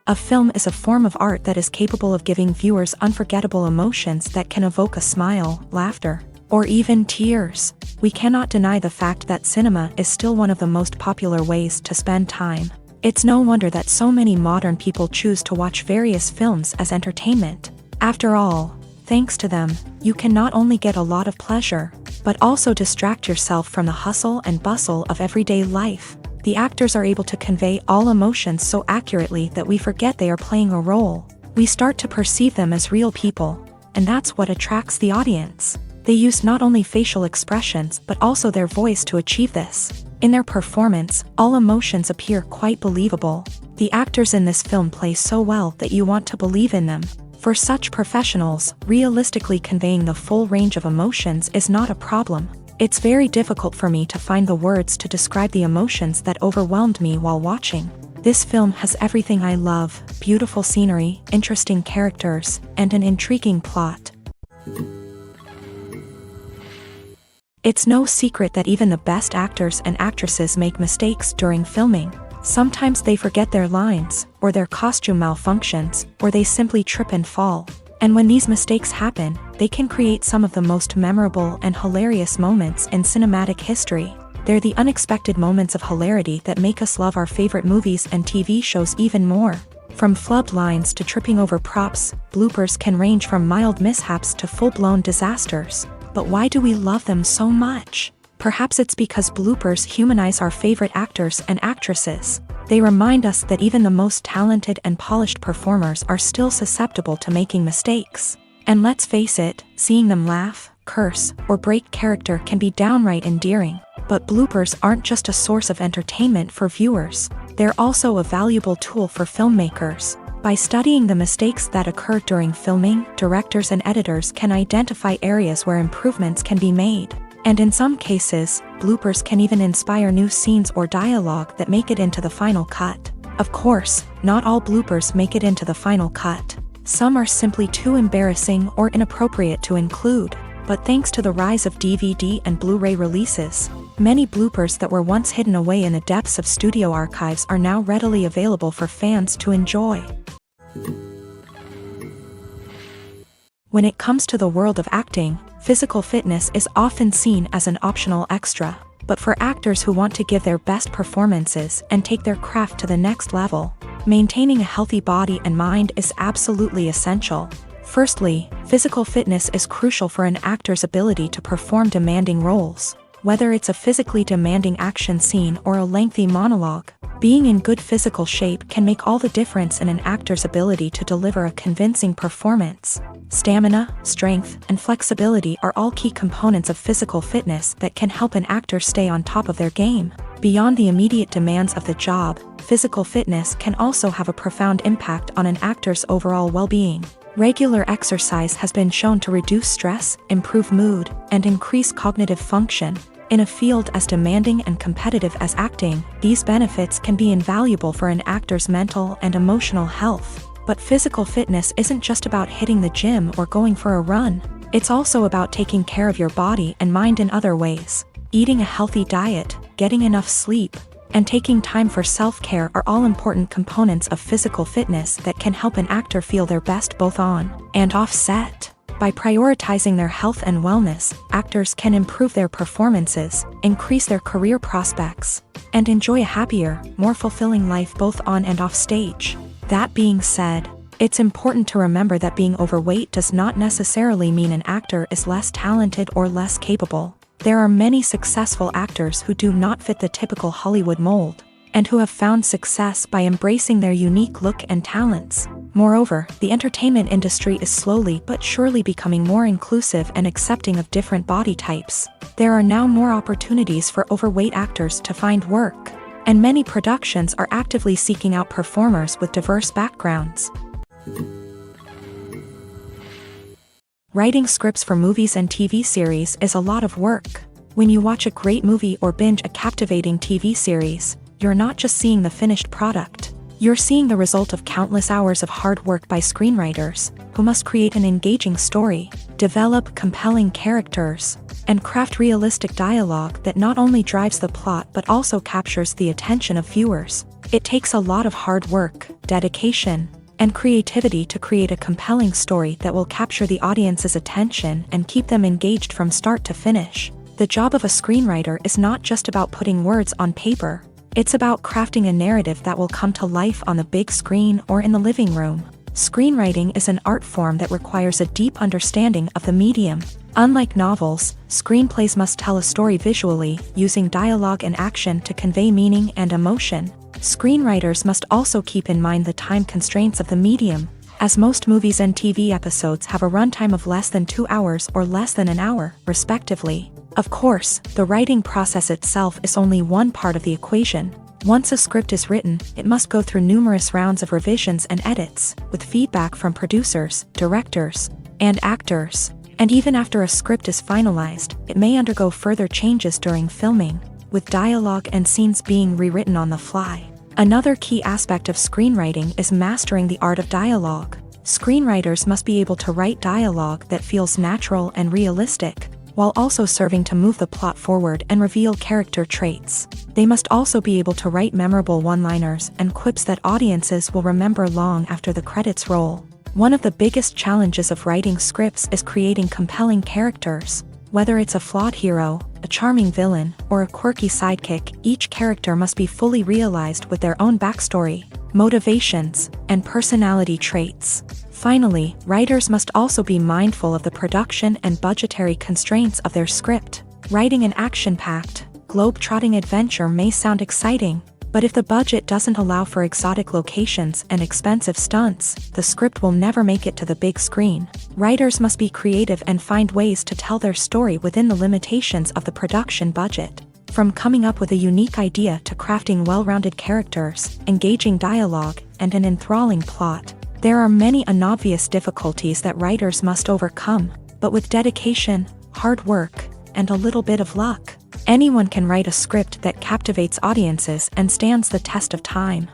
A film is a form of art that is capable of giving viewers unforgettable emotions that can evoke a smile, laughter, or even tears. We cannot deny the fact that cinema is still one of the most popular ways to spend time. It's no wonder that so many modern people choose to watch various films as entertainment. After all, thanks to them, you can not only get a lot of pleasure, but also distract yourself from the hustle and bustle of everyday life. The actors are able to convey all emotions so accurately that we forget they are playing a role. We start to perceive them as real people, and that's what attracts the audience. They use not only facial expressions but also their voice to achieve this. In their performance, all emotions appear quite believable. The actors in this film play so well that you want to believe in them. For such professionals, realistically conveying the full range of emotions is not a problem. It's very difficult for me to find the words to describe the emotions that overwhelmed me while watching. This film has everything I love: beautiful scenery, interesting characters, and an intriguing plot. It's no secret that even the best actors and actresses make mistakes during filming. Sometimes they forget their lines, or their costume malfunctions, or they simply trip and fall. And when these mistakes happen, they can create some of the most memorable and hilarious moments in cinematic history. They're the unexpected moments of hilarity that make us love our favorite movies and TV shows even more. From flubbed lines to tripping over props, bloopers can range from mild mishaps to full-blown disasters. But why do we love them so much? Perhaps it's because bloopers humanize our favorite actors and actresses. They remind us that even the most talented and polished performers are still susceptible to making mistakes. And let's face it, seeing them laugh, curse, or break character can be downright endearing. But bloopers aren't just a source of entertainment for viewers. They're also a valuable tool for filmmakers. By studying the mistakes that occur during filming, directors and editors can identify areas where improvements can be made. And in some cases, bloopers can even inspire new scenes or dialogue that make it into the final cut. Of course, not all bloopers make it into the final cut. Some are simply too embarrassing or inappropriate to include. But thanks to the rise of DVD and Blu-ray releases, many bloopers that were once hidden away in the depths of studio archives are now readily available for fans to enjoy. When it comes to the world of acting, physical fitness is often seen as an optional extra. But for actors who want to give their best performances and take their craft to the next level, maintaining a healthy body and mind is absolutely essential. Firstly, physical fitness is crucial for an actor's ability to perform demanding roles. Whether it's a physically demanding action scene or a lengthy monologue, being in good physical shape can make all the difference in an actor's ability to deliver a convincing performance. Stamina, strength, and flexibility are all key components of physical fitness that can help an actor stay on top of their game. Beyond the immediate demands of the job, physical fitness can also have a profound impact on an actor's overall well-being. Regular exercise has been shown to reduce stress, improve mood, and increase cognitive function. In a field as demanding and competitive as acting, these benefits can be invaluable for an actor's mental and emotional health. But physical fitness isn't just about hitting the gym or going for a run. It's also about taking care of your body and mind in other ways. Eating a healthy diet, getting enough sleep, and taking time for self-care are all important components of physical fitness that can help an actor feel their best both on and off set. By prioritizing their health and wellness, actors can improve their performances, increase their career prospects, and enjoy a happier, more fulfilling life both on and off stage. That being said, it's important to remember that being overweight does not necessarily mean an actor is less talented or less capable. There are many successful actors who do not fit the typical Hollywood mold, and who have found success by embracing their unique look and talents. Moreover, the entertainment industry is slowly but surely becoming more inclusive and accepting of different body types. There are now more opportunities for overweight actors to find work, and many productions are actively seeking out performers with diverse backgrounds. Writing scripts for movies and TV series is a lot of work. When you watch a great movie or binge a captivating TV series, you're not just seeing the finished product. You're seeing the result of countless hours of hard work by screenwriters, who must create an engaging story, develop compelling characters, and craft realistic dialogue that not only drives the plot but also captures the attention of viewers. It takes a lot of hard work, dedication, and creativity to create a compelling story that will capture the audience's attention and keep them engaged from start to finish. The job of a screenwriter is not just about putting words on paper. It's about crafting a narrative that will come to life on the big screen or in the living room. Screenwriting is an art form that requires a deep understanding of the medium. Unlike novels, screenplays must tell a story visually, using dialogue and action to convey meaning and emotion. Screenwriters must also keep in mind the time constraints of the medium, as most movies and TV episodes have a runtime of less than 2 hours or less than an hour, respectively. Of course, the writing process itself is only one part of the equation. Once a script is written, it must go through numerous rounds of revisions and edits, with feedback from producers, directors, and actors. And even after a script is finalized, it may undergo further changes during filming, with dialogue and scenes being rewritten on the fly. Another key aspect of screenwriting is mastering the art of dialogue. Screenwriters must be able to write dialogue that feels natural and realistic, while also serving to move the plot forward and reveal character traits. They must also be able to write memorable one-liners and quips that audiences will remember long after the credits roll. One of the biggest challenges of writing scripts is creating compelling characters. Whether it's a flawed hero, a charming villain, or a quirky sidekick, each character must be fully realized with their own backstory, motivations, and personality traits. Finally, writers must also be mindful of the production and budgetary constraints of their script. Writing an action-packed, globe-trotting adventure may sound exciting, but if the budget doesn't allow for exotic locations and expensive stunts, the script will never make it to the big screen. Writers must be creative and find ways to tell their story within the limitations of the production budget. From coming up with a unique idea to crafting well-rounded characters, engaging dialogue, and an enthralling plot, there are many unobvious difficulties that writers must overcome, but with dedication, hard work, and a little bit of luck, anyone can write a script that captivates audiences and stands the test of time.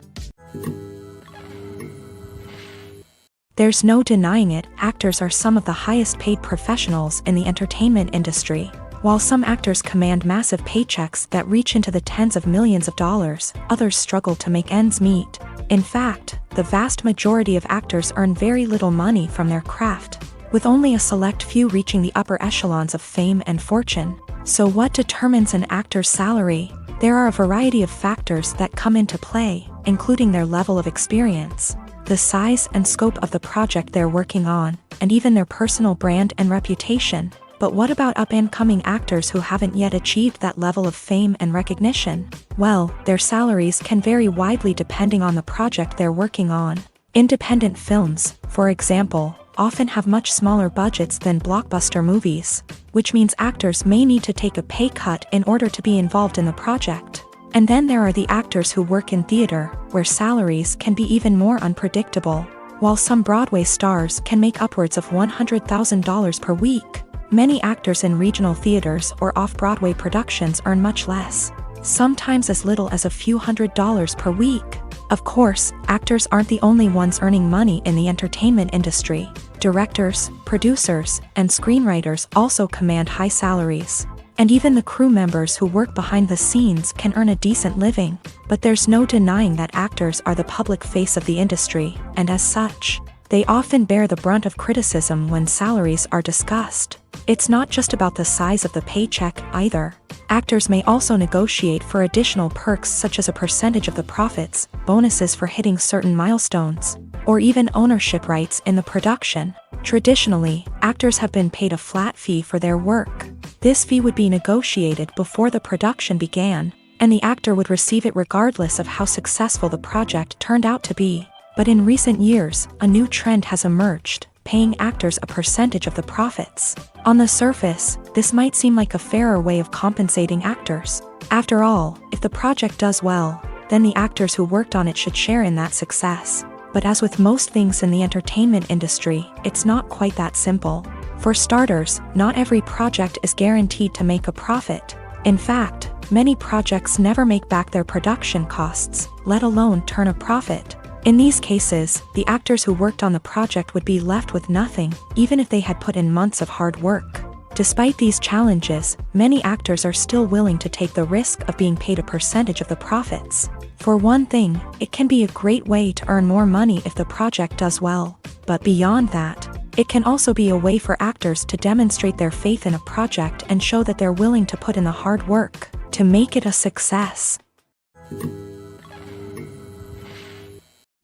There's no denying it, actors are some of the highest paid professionals in the entertainment industry. While some actors command massive paychecks that reach into the tens of millions of dollars, others struggle to make ends meet. In fact, the vast majority of actors earn very little money from their craft, with only a select few reaching the upper echelons of fame and fortune. So what determines an actor's salary? There are a variety of factors that come into play, including their level of experience, the size and scope of the project they're working on, and even their personal brand and reputation. But what about up-and-coming actors who haven't yet achieved that level of fame and recognition? Well, their salaries can vary widely depending on the project they're working on. Independent films, for example, often have much smaller budgets than blockbuster movies, which means actors may need to take a pay cut in order to be involved in the project. And then there are the actors who work in theater, where salaries can be even more unpredictable. While some Broadway stars can make upwards of $100,000 per week, many actors in regional theaters or off-Broadway productions earn much less, sometimes as little as a few $100s per week. Of course, actors aren't the only ones earning money in the entertainment industry. Directors, producers, and screenwriters also command high salaries. And even the crew members who work behind the scenes can earn a decent living. But there's no denying that actors are the public face of the industry, and as such, they often bear the brunt of criticism when salaries are discussed. It's not just about the size of the paycheck, either. Actors may also negotiate for additional perks such as a percentage of the profits, bonuses for hitting certain milestones, or even ownership rights in the production. Traditionally, actors have been paid a flat fee for their work. This fee would be negotiated before the production began, and the actor would receive it regardless of how successful the project turned out to be. But in recent years, a new trend has emerged, paying actors a percentage of the profits. On the surface, this might seem like a fairer way of compensating actors. After all, if the project does well, then the actors who worked on it should share in that success. But as with most things in the entertainment industry, it's not quite that simple. For starters, not every project is guaranteed to make a profit. In fact, many projects never make back their production costs, let alone turn a profit. In these cases, the actors who worked on the project would be left with nothing, even if they had put in months of hard work. Despite these challenges, many actors are still willing to take the risk of being paid a percentage of the profits. For one thing, it can be a great way to earn more money if the project does well. But beyond that, it can also be a way for actors to demonstrate their faith in a project and show that they're willing to put in the hard work to make it a success.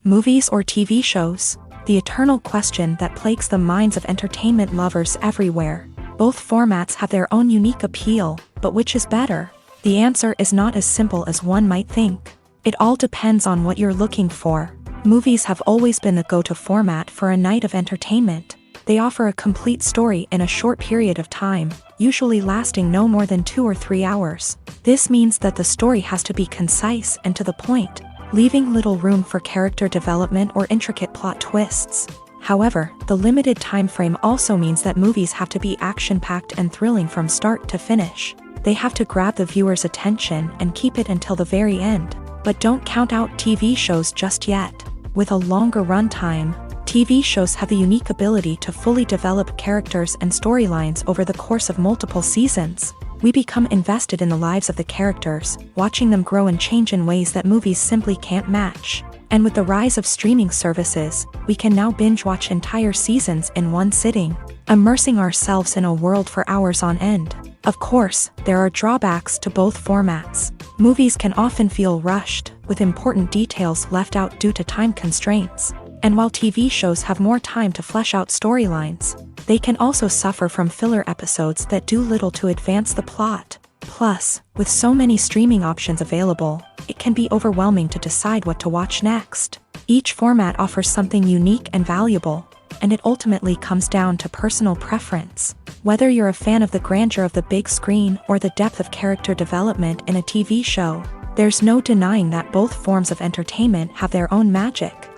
Movies or TV shows? The eternal question that plagues the minds of entertainment lovers everywhere. Both formats have their own unique appeal, but which is better? The answer is not as simple as one might think. It all depends on what you're looking for. Movies have always been the go-to format for a night of entertainment. They offer a complete story in a short period of time, usually lasting no more than 2 or 3 hours. This means that the story has to be concise and to the point, leaving little room for character development or intricate plot twists. However, the limited time frame also means that movies have to be action-packed and thrilling from start to finish. They have to grab the viewer's attention and keep it until the very end. But don't count out TV shows just yet. With a longer runtime, TV shows have the unique ability to fully develop characters and storylines over the course of multiple seasons. We become invested in the lives of the characters, watching them grow and change in ways that movies simply can't match. And with the rise of streaming services, we can now binge-watch entire seasons in one sitting, immersing ourselves in a world for hours on end. Of course, there are drawbacks to both formats. Movies can often feel rushed, with important details left out due to time constraints. And while TV shows have more time to flesh out storylines, they can also suffer from filler episodes that do little to advance the plot. Plus, with so many streaming options available, it can be overwhelming to decide what to watch next. Each format offers something unique and valuable, and it ultimately comes down to personal preference. Whether you're a fan of the grandeur of the big screen or the depth of character development in a TV show, there's no denying that both forms of entertainment have their own magic.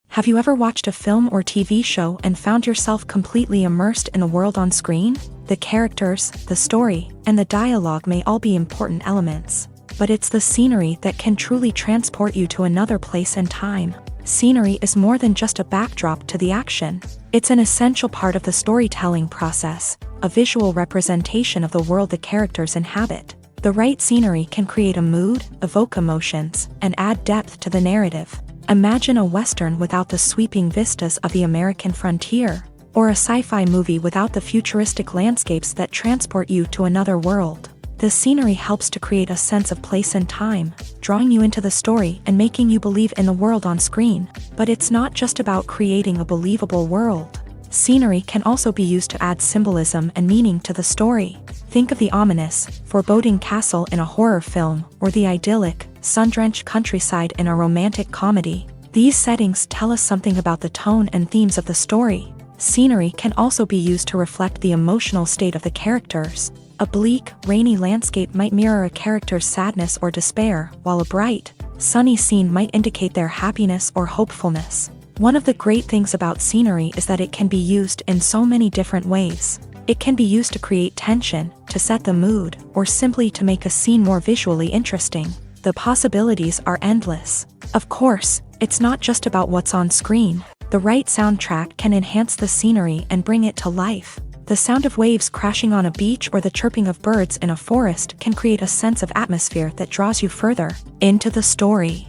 Have you ever watched a film or TV show and found yourself completely immersed in the world on screen? The characters, the story, and the dialogue may all be important elements, but it's the scenery that can truly transport you to another place and time. Scenery is more than just a backdrop to the action. It's an essential part of the storytelling process, a visual representation of the world the characters inhabit. The right scenery can create a mood, evoke emotions, and add depth to the narrative. Imagine a Western without the sweeping vistas of the American frontier, or a sci-fi movie without the futuristic landscapes that transport you to another world. The scenery helps to create a sense of place and time, drawing you into the story and making you believe in the world on screen. But it's not just about creating a believable world. Scenery can also be used to add symbolism and meaning to the story. Think of the ominous, foreboding castle in a horror film, or the idyllic, sun-drenched countryside in a romantic comedy. These settings tell us something about the tone and themes of the story. Scenery can also be used to reflect the emotional state of the characters. A bleak, rainy landscape might mirror a character's sadness or despair, while a bright, sunny scene might indicate their happiness or hopefulness. One of the great things about scenery is that it can be used in so many different ways. It can be used to create tension, to set the mood, or simply to make a scene more visually interesting. The possibilities are endless. Of course, it's not just about what's on screen. The right soundtrack can enhance the scenery and bring it to life. The sound of waves crashing on a beach or the chirping of birds in a forest can create a sense of atmosphere that draws you further into the story.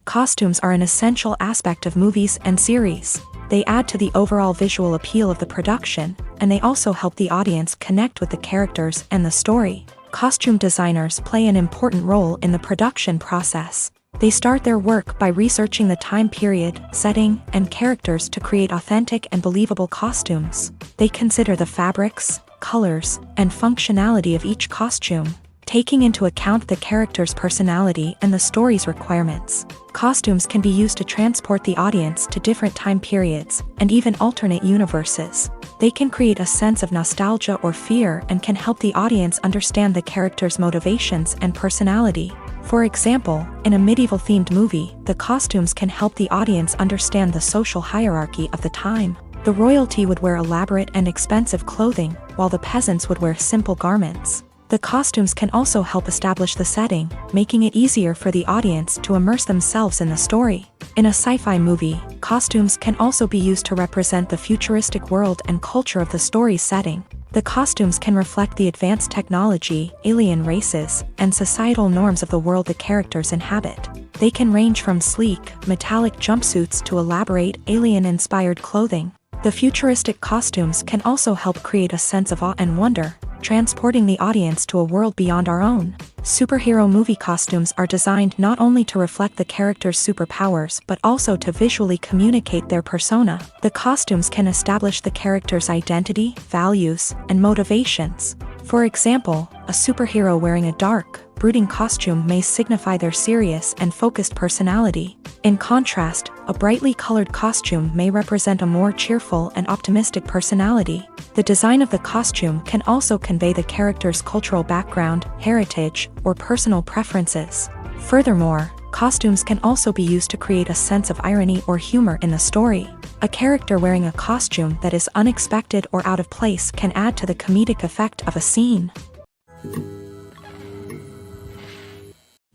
Costumes are an essential aspect of movies and series. They add to the overall visual appeal of the production, and they also help the audience connect with the characters and the story. Costume designers play an important role in the production process. They start their work by researching the time period, setting, and characters to create authentic and believable costumes. They consider the fabrics, colors, and functionality of each costume, taking into account the character's personality and the story's requirements. Costumes can be used to transport the audience to different time periods and even alternate universes. They can create a sense of nostalgia or fear and can help the audience understand the character's motivations and personality. For example, in a medieval-themed movie, the costumes can help the audience understand the social hierarchy of the time. The royalty would wear elaborate and expensive clothing, while the peasants would wear simple garments. The costumes can also help establish the setting, making it easier for the audience to immerse themselves in the story. In a sci-fi movie, costumes can also be used to represent the futuristic world and culture of the story's setting. The costumes can reflect the advanced technology, alien races, and societal norms of the world the characters inhabit. They can range from sleek, metallic jumpsuits to elaborate, alien-inspired clothing. The futuristic costumes can also help create a sense of awe and wonder, transporting the audience to a world beyond our own. Superhero movie costumes are designed not only to reflect the character's superpowers but also to visually communicate their persona. The costumes can establish the character's identity, values, and motivations. For example, a superhero wearing a dark, brooding costume may signify their serious and focused personality. In contrast, a brightly colored costume may represent a more cheerful and optimistic personality. The design of the costume can also convey the character's cultural background, heritage, or personal preferences. Furthermore, costumes can also be used to create a sense of irony or humor in the story. A character wearing a costume that is unexpected or out of place can add to the comedic effect of a scene.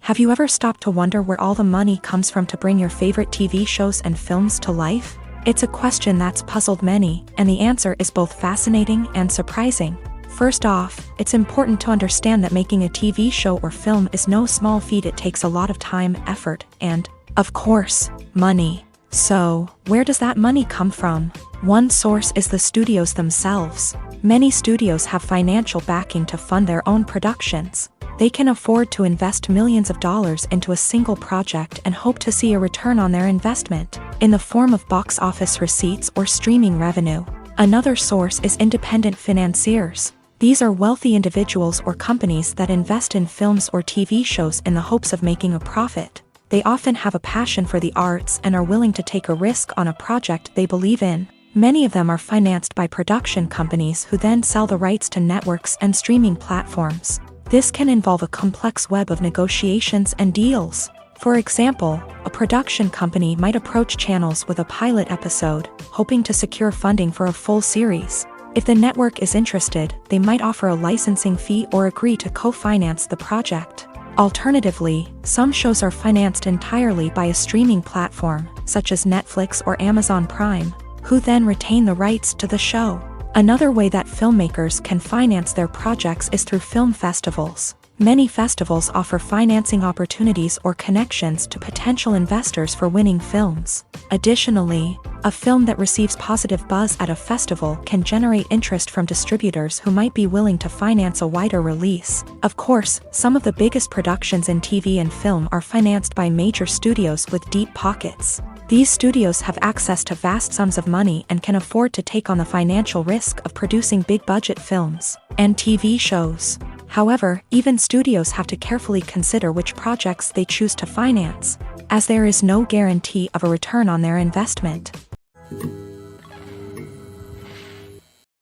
Have you ever stopped to wonder where all the money comes from to bring your favorite TV shows and films to life? It's a question that's puzzled many, and the answer is both fascinating and surprising. First off, it's important to understand that making a TV show or film is no small feat. It takes a lot of time, effort, and, of course, money. So, where does that money come from? One source is the studios themselves. Many studios have financial backing to fund their own productions. They can afford to invest millions of dollars into a single project and hope to see a return on their investment, in the form of box office receipts or streaming revenue. Another source is independent financiers. These are wealthy individuals or companies that invest in films or TV shows in the hopes of making a profit. They often have a passion for the arts and are willing to take a risk on a project they believe in. Many of them are financed by production companies who then sell the rights to networks and streaming platforms. This can involve a complex web of negotiations and deals. For example, a production company might approach channels with a pilot episode, hoping to secure funding for a full series. If the network is interested, they might offer a licensing fee or agree to co-finance the project. Alternatively, some shows are financed entirely by a streaming platform, such as Netflix or Amazon Prime, who then retain the rights to the show. Another way that filmmakers can finance their projects is through film festivals. Many festivals offer financing opportunities or connections to potential investors for winning films. Additionally, a film that receives positive buzz at a festival can generate interest from distributors who might be willing to finance a wider release. Of course, some of the biggest productions in TV and film are financed by major studios with deep pockets. These studios have access to vast sums of money and can afford to take on the financial risk of producing big-budget films and TV shows. However, even studios have to carefully consider which projects they choose to finance, as there is no guarantee of a return on their investment.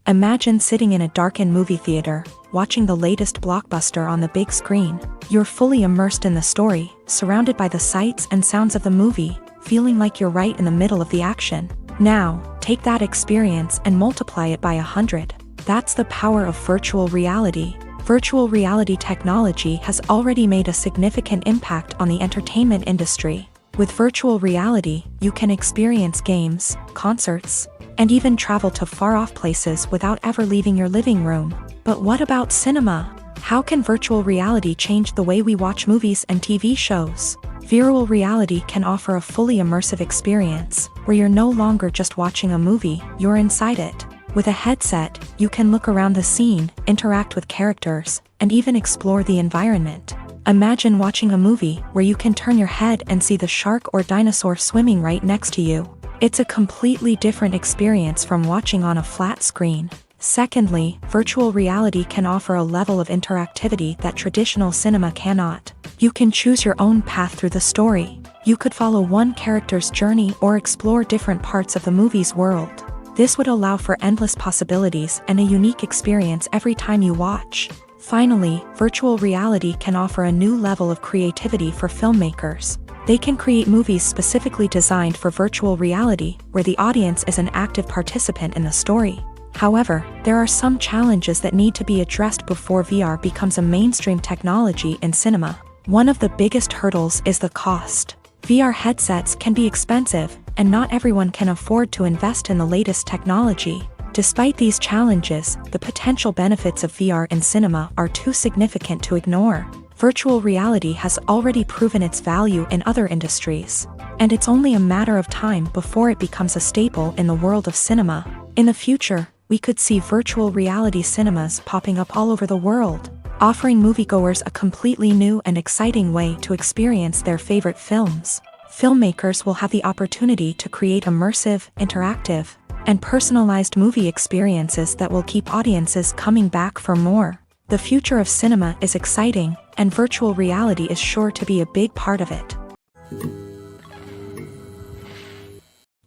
Imagine sitting in a darkened movie theater, watching the latest blockbuster on the big screen. You're fully immersed in the story, surrounded by the sights and sounds of the movie, feeling like you're right in the middle of the action. Now, take that experience and multiply it by 100. That's the power of virtual reality. Virtual reality technology has already made a significant impact on the entertainment industry. With virtual reality, you can experience games, concerts, and even travel to far-off places without ever leaving your living room. But what about cinema? How can virtual reality change the way we watch movies and TV shows? Virtual reality can offer a fully immersive experience, where you're no longer just watching a movie, you're inside it. With a headset, you can look around the scene, interact with characters, and even explore the environment. Imagine watching a movie where you can turn your head and see the shark or dinosaur swimming right next to you. It's a completely different experience from watching on a flat screen. Secondly, virtual reality can offer a level of interactivity that traditional cinema cannot. You can choose your own path through the story. You could follow one character's journey or explore different parts of the movie's world. This would allow for endless possibilities and a unique experience every time you watch. Finally, virtual reality can offer a new level of creativity for filmmakers. They can create movies specifically designed for virtual reality, where the audience is an active participant in the story. However, there are some challenges that need to be addressed before VR becomes a mainstream technology in cinema. One of the biggest hurdles is the cost. VR headsets can be expensive, and not everyone can afford to invest in the latest technology. Despite these challenges, the potential benefits of VR in cinema are too significant to ignore. Virtual reality has already proven its value in other industries, and it's only a matter of time before it becomes a staple in the world of cinema. In the future, we could see virtual reality cinemas popping up all over the world, offering moviegoers a completely new and exciting way to experience their favorite films. Filmmakers will have the opportunity to create immersive, interactive, and personalized movie experiences that will keep audiences coming back for more. The future of cinema is exciting, and virtual reality is sure to be a big part of it.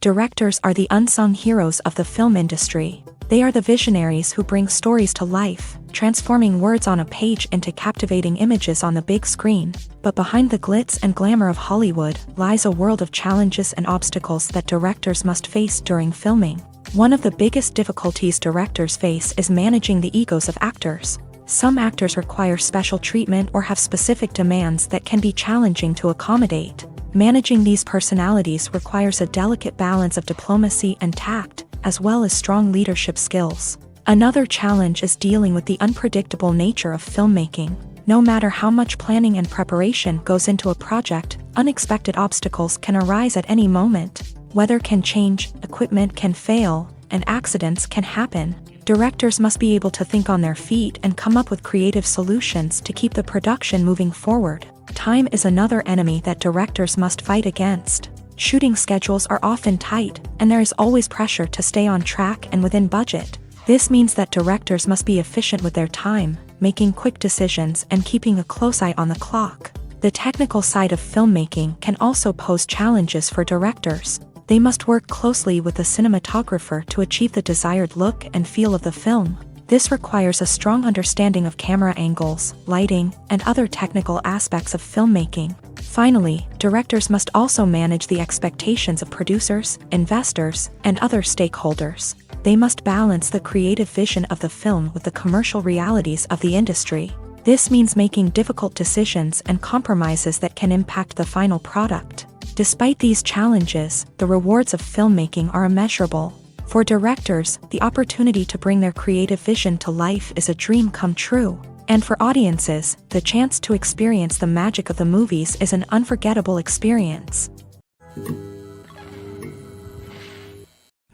Directors are the unsung heroes of the film industry. They are the visionaries who bring stories to life, transforming words on a page into captivating images on the big screen. But behind the glitz and glamour of Hollywood lies a world of challenges and obstacles that directors must face during filming. One of the biggest difficulties directors face is managing the egos of actors. Some actors require special treatment or have specific demands that can be challenging to accommodate. Managing these personalities requires a delicate balance of diplomacy and tact, as well as strong leadership skills. Another challenge is dealing with the unpredictable nature of filmmaking. No matter how much planning and preparation goes into a project, unexpected obstacles can arise at any moment. Weather can change, equipment can fail, and accidents can happen. Directors must be able to think on their feet and come up with creative solutions to keep the production moving forward. Time is another enemy that directors must fight against. Shooting schedules are often tight, and there is always pressure to stay on track and within budget. This means that directors must be efficient with their time, making quick decisions and keeping a close eye on the clock. The technical side of filmmaking can also pose challenges for directors. They must work closely with the cinematographer to achieve the desired look and feel of the film. This requires a strong understanding of camera angles, lighting, and other technical aspects of filmmaking. Finally, directors must also manage the expectations of producers, investors, and other stakeholders. They must balance the creative vision of the film with the commercial realities of the industry. This means making difficult decisions and compromises that can impact the final product. Despite these challenges, the rewards of filmmaking are immeasurable. For directors, the opportunity to bring their creative vision to life is a dream come true. And for audiences, the chance to experience the magic of the movies is an unforgettable experience.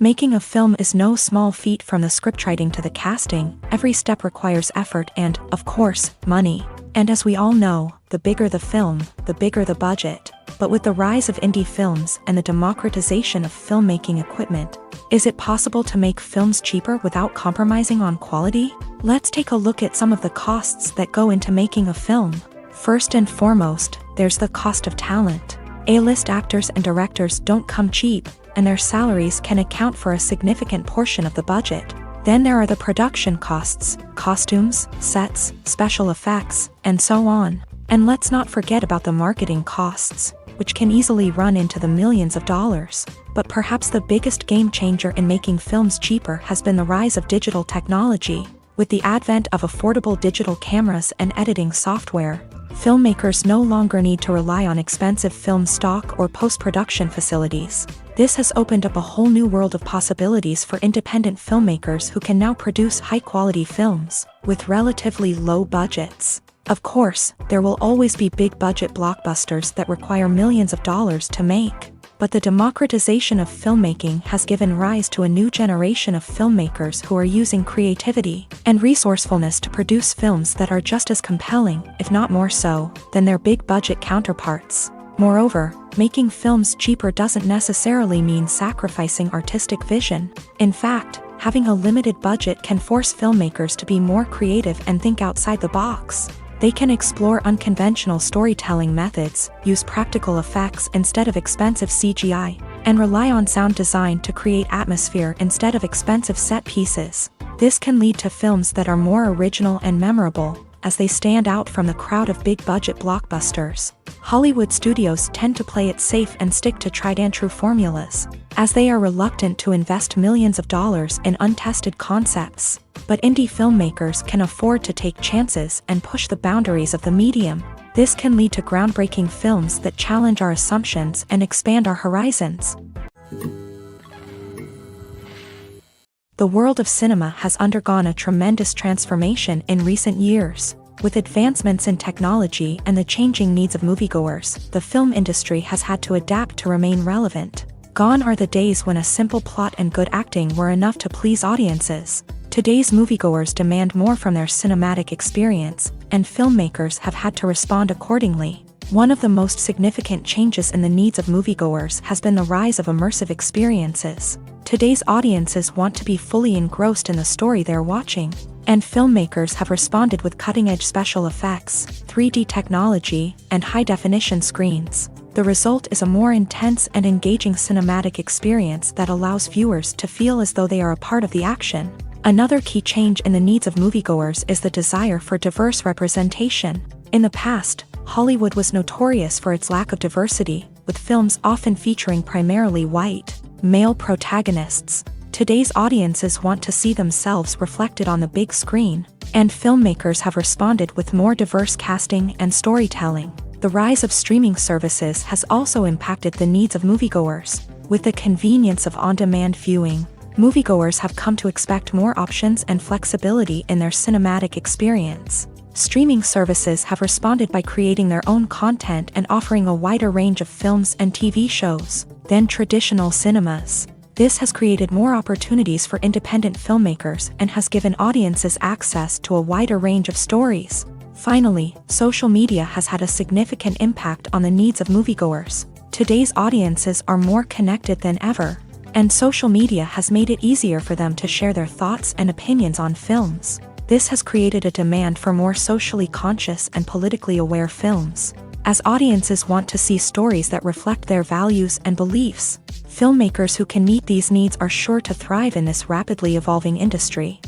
Making a film is no small feat. From the scriptwriting to the casting, every step requires effort and, of course, money. And as we all know, the bigger the film, the bigger the budget. But with the rise of indie films and the democratization of filmmaking equipment, is it possible to make films cheaper without compromising on quality? Let's take a look at some of the costs that go into making a film. First and foremost, there's the cost of talent. A-list actors and directors don't come cheap, and their salaries can account for a significant portion of the budget. Then there are the production costs, costumes, sets, special effects, and so on. And let's not forget about the marketing costs, which can easily run into the millions of dollars. But perhaps the biggest game changer in making films cheaper has been the rise of digital technology. With the advent of affordable digital cameras and editing software, filmmakers no longer need to rely on expensive film stock or post-production facilities. This has opened up a whole new world of possibilities for independent filmmakers who can now produce high-quality films with relatively low budgets. Of course, there will always be big-budget blockbusters that require millions of dollars to make. But the democratization of filmmaking has given rise to a new generation of filmmakers who are using creativity and resourcefulness to produce films that are just as compelling, if not more so, than their big-budget counterparts. Moreover, making films cheaper doesn't necessarily mean sacrificing artistic vision. In fact, having a limited budget can force filmmakers to be more creative and think outside the box. They can explore unconventional storytelling methods, use practical effects instead of expensive CGI, and rely on sound design to create atmosphere instead of expensive set pieces. This can lead to films that are more original and memorable, as they stand out from the crowd of big-budget blockbusters. Hollywood studios tend to play it safe and stick to tried-and-true formulas, as they are reluctant to invest millions of dollars in untested concepts. But indie filmmakers can afford to take chances and push the boundaries of the medium. This can lead to groundbreaking films that challenge our assumptions and expand our horizons. The world of cinema has undergone a tremendous transformation in recent years. With advancements in technology and the changing needs of moviegoers, the film industry has had to adapt to remain relevant. Gone are the days when a simple plot and good acting were enough to please audiences. Today's moviegoers demand more from their cinematic experience, and filmmakers have had to respond accordingly. One of the most significant changes in the needs of moviegoers has been the rise of immersive experiences. Today's audiences want to be fully engrossed in the story they're watching, and filmmakers have responded with cutting-edge special effects, 3D technology, and high-definition screens. The result is a more intense and engaging cinematic experience that allows viewers to feel as though they are a part of the action. Another key change in the needs of moviegoers is the desire for diverse representation. In the past, Hollywood was notorious for its lack of diversity, with films often featuring primarily white, male protagonists. Today's audiences want to see themselves reflected on the big screen, and filmmakers have responded with more diverse casting and storytelling. The rise of streaming services has also impacted the needs of moviegoers. With the convenience of on-demand viewing, moviegoers have come to expect more options and flexibility in their cinematic experience. Streaming services have responded by creating their own content and offering a wider range of films and TV shows than traditional cinemas. This has created more opportunities for independent filmmakers and has given audiences access to a wider range of stories. Finally, social media has had a significant impact on the needs of moviegoers. Today's audiences are more connected than ever, and social media has made it easier for them to share their thoughts and opinions on films. This has created a demand for more socially conscious and politically aware films. As audiences want to see stories that reflect their values and beliefs, filmmakers who can meet these needs are sure to thrive in this rapidly evolving industry.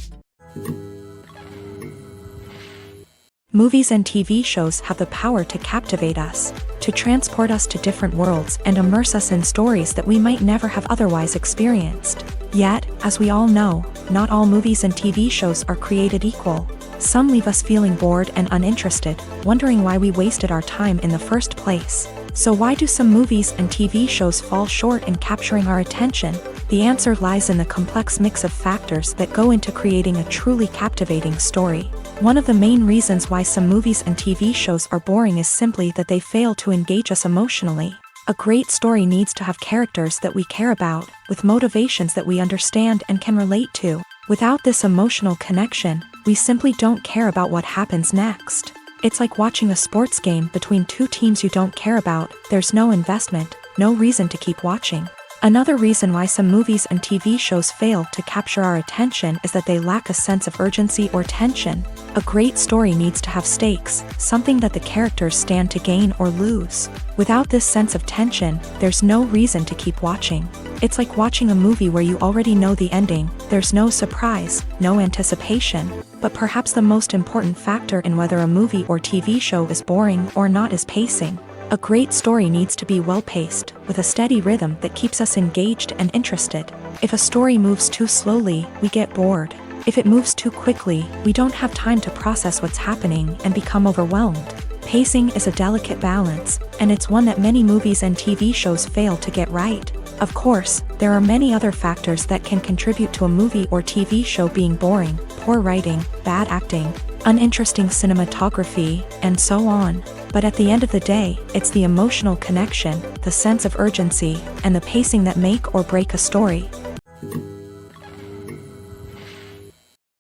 Movies and TV shows have the power to captivate us, to transport us to different worlds and immerse us in stories that we might never have otherwise experienced. Yet, as we all know, not all movies and TV shows are created equal. Some leave us feeling bored and uninterested, wondering why we wasted our time in the first place. So why do some movies and TV shows fall short in capturing our attention? The answer lies in the complex mix of factors that go into creating a truly captivating story. One of the main reasons why some movies and TV shows are boring is simply that they fail to engage us emotionally. A great story needs to have characters that we care about, with motivations that we understand and can relate to. Without this emotional connection, we simply don't care about what happens next. It's like watching a sports game between two teams you don't care about. There's no investment, no reason to keep watching. Another reason why some movies and TV shows fail to capture our attention is that they lack a sense of urgency or tension. A great story needs to have stakes, something that the characters stand to gain or lose. Without this sense of tension, there's no reason to keep watching. It's like watching a movie where you already know the ending. There's no surprise, no anticipation. But perhaps the most important factor in whether a movie or TV show is boring or not is pacing. A great story needs to be well-paced, with a steady rhythm that keeps us engaged and interested. If a story moves too slowly, we get bored. If it moves too quickly, we don't have time to process what's happening and become overwhelmed. Pacing is a delicate balance, and it's one that many movies and TV shows fail to get right. Of course, there are many other factors that can contribute to a movie or TV show being boring: poor writing, bad acting, uninteresting cinematography, and so on. But at the end of the day, it's the emotional connection, the sense of urgency, and the pacing that make or break a story.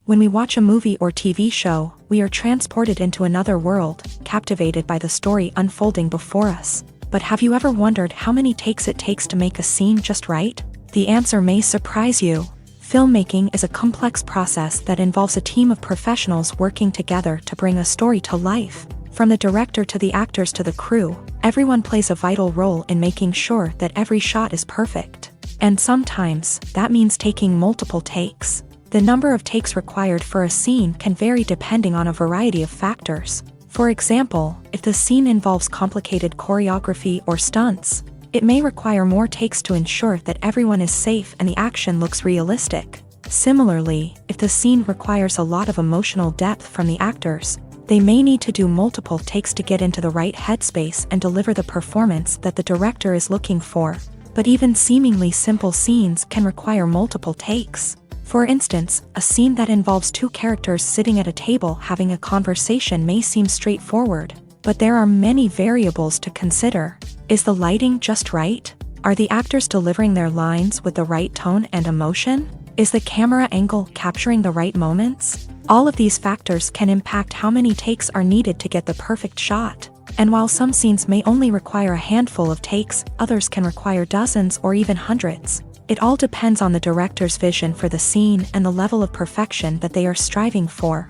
When we watch a movie or TV show, we are transported into another world, captivated by the story unfolding before us. But have you ever wondered how many takes it takes to make a scene just right? The answer may surprise you. Filmmaking is a complex process that involves a team of professionals working together to bring a story to life. From the director to the actors to the crew, everyone plays a vital role in making sure that every shot is perfect. And sometimes, that means taking multiple takes. The number of takes required for a scene can vary depending on a variety of factors. For example, if the scene involves complicated choreography or stunts, it may require more takes to ensure that everyone is safe and the action looks realistic. Similarly, if the scene requires a lot of emotional depth from the actors, they may need to do multiple takes to get into the right headspace and deliver the performance that the director is looking for. But even seemingly simple scenes can require multiple takes. For instance, a scene that involves two characters sitting at a table having a conversation may seem straightforward, but there are many variables to consider. Is the lighting just right? Are the actors delivering their lines with the right tone and emotion? Is the camera angle capturing the right moments? All of these factors can impact how many takes are needed to get the perfect shot. And while some scenes may only require a handful of takes, others can require dozens or even hundreds. It all depends on the director's vision for the scene and the level of perfection that they are striving for.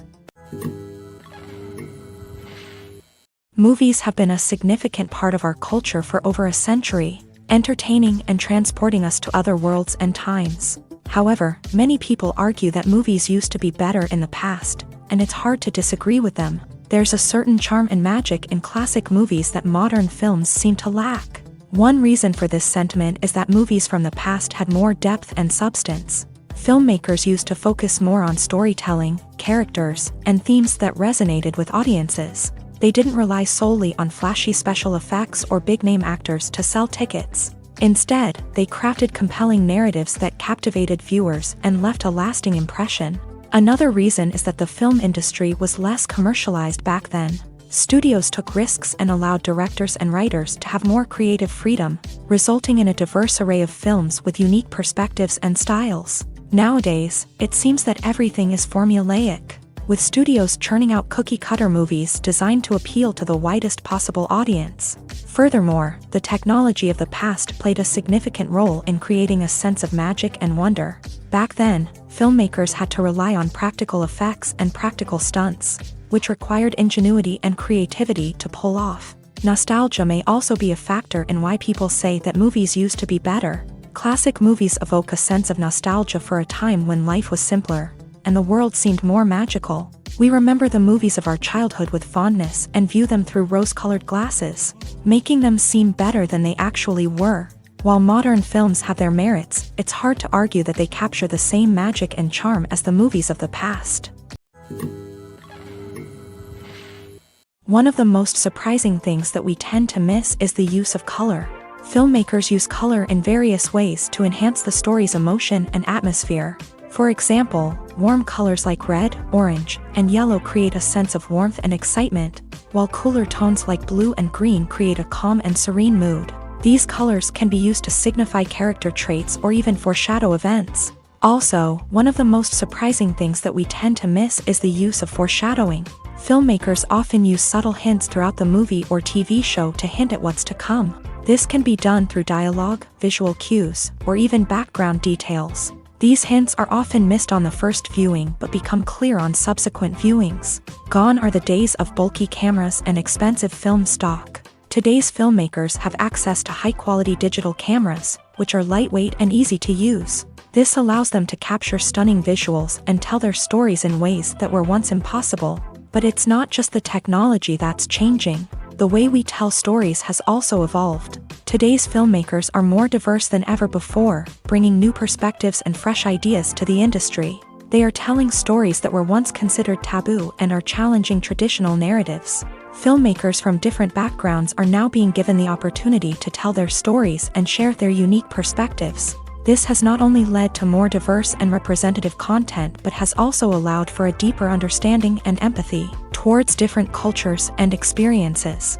Movies have been a significant part of our culture for over a century, entertaining and transporting us to other worlds and times. However, many people argue that movies used to be better in the past, and it's hard to disagree with them. There's a certain charm and magic in classic movies that modern films seem to lack. One reason for this sentiment is that movies from the past had more depth and substance. Filmmakers used to focus more on storytelling, characters, and themes that resonated with audiences. They didn't rely solely on flashy special effects or big-name actors to sell tickets. Instead, they crafted compelling narratives that captivated viewers and left a lasting impression. Another reason is that the film industry was less commercialized back then. Studios took risks and allowed directors and writers to have more creative freedom, resulting in a diverse array of films with unique perspectives and styles. Nowadays, it seems that everything is formulaic, with studios churning out cookie-cutter movies designed to appeal to the widest possible audience. Furthermore, the technology of the past played a significant role in creating a sense of magic and wonder. Back then, filmmakers had to rely on practical effects and practical stunts, which required ingenuity and creativity to pull off. Nostalgia may also be a factor in why people say that movies used to be better. Classic movies evoke a sense of nostalgia for a time when life was simpler, and the world seemed more magical. We remember the movies of our childhood with fondness and view them through rose-colored glasses, making them seem better than they actually were. While modern films have their merits, it's hard to argue that they capture the same magic and charm as the movies of the past. One of the most surprising things that we tend to miss is the use of color. Filmmakers use color in various ways to enhance the story's emotion and atmosphere. For example, warm colors like red, orange, and yellow create a sense of warmth and excitement, while cooler tones like blue and green create a calm and serene mood. These colors can be used to signify character traits or even foreshadow events. Also, one of the most surprising things that we tend to miss is the use of foreshadowing. Filmmakers often use subtle hints throughout the movie or TV show to hint at what's to come. This can be done through dialogue, visual cues, or even background details. These hints are often missed on the first viewing but become clear on subsequent viewings. Gone are the days of bulky cameras and expensive film stock. Today's filmmakers have access to high-quality digital cameras, which are lightweight and easy to use. This allows them to capture stunning visuals and tell their stories in ways that were once impossible. But it's not just the technology that's changing. The way we tell stories has also evolved. Today's filmmakers are more diverse than ever before, bringing new perspectives and fresh ideas to the industry. They are telling stories that were once considered taboo and are challenging traditional narratives. Filmmakers from different backgrounds are now being given the opportunity to tell their stories and share their unique perspectives. This has not only led to more diverse and representative content but has also allowed for a deeper understanding and empathy towards different cultures and experiences.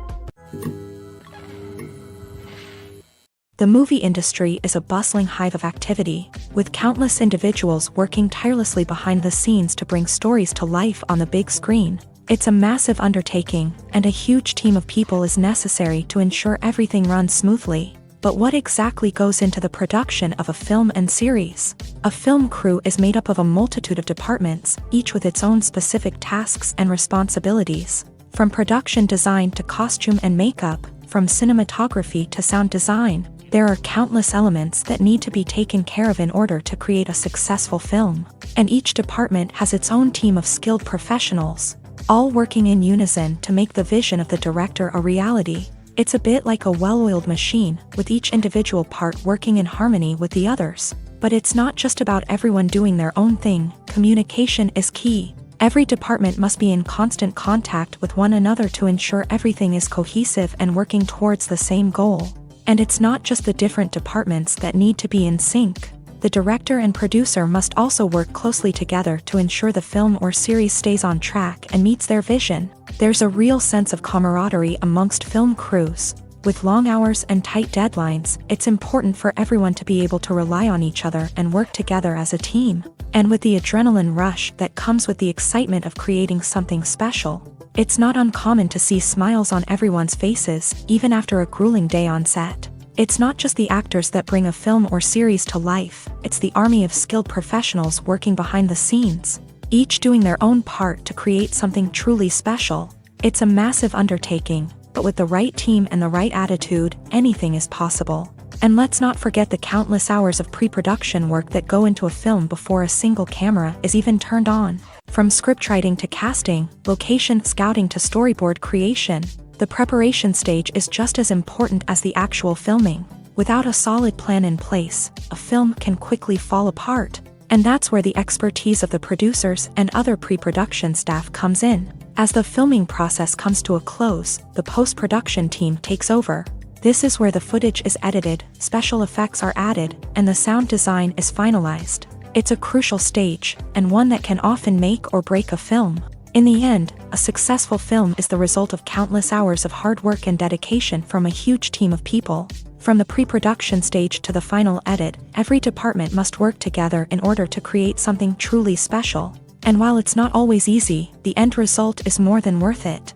The movie industry is a bustling hive of activity, with countless individuals working tirelessly behind the scenes to bring stories to life on the big screen. It's a massive undertaking, and a huge team of people is necessary to ensure everything runs smoothly. But what exactly goes into the production of a film and series? A film crew is made up of a multitude of departments, each with its own specific tasks and responsibilities. From production design to costume and makeup, from cinematography to sound design, there are countless elements that need to be taken care of in order to create a successful film. And each department has its own team of skilled professionals, all working in unison to make the vision of the director a reality. It's a bit like a well-oiled machine, with each individual part working in harmony with the others. But it's not just about everyone doing their own thing. Communication is key. Every department must be in constant contact with one another to ensure everything is cohesive and working towards the same goal. And it's not just the different departments that need to be in sync. The director and producer must also work closely together to ensure the film or series stays on track and meets their vision. There's a real sense of camaraderie amongst film crews. With long hours and tight deadlines, it's important for everyone to be able to rely on each other and work together as a team. And with the adrenaline rush that comes with the excitement of creating something special, it's not uncommon to see smiles on everyone's faces, even after a grueling day on set. It's not just the actors that bring a film or series to life, it's the army of skilled professionals working behind the scenes, each doing their own part to create something truly special. It's a massive undertaking, but with the right team and the right attitude, anything is possible. And let's not forget the countless hours of pre-production work that go into a film before a single camera is even turned on. From scriptwriting to casting, location scouting to storyboard creation, the preparation stage is just as important as the actual filming. Without a solid plan in place, a film can quickly fall apart. And that's where the expertise of the producers and other pre-production staff comes in. As the filming process comes to a close, the post-production team takes over. This is where the footage is edited, special effects are added, and the sound design is finalized. It's a crucial stage, and one that can often make or break a film. In the end, a successful film is the result of countless hours of hard work and dedication from a huge team of people. From the pre-production stage to the final edit, every department must work together in order to create something truly special. And while it's not always easy, the end result is more than worth it.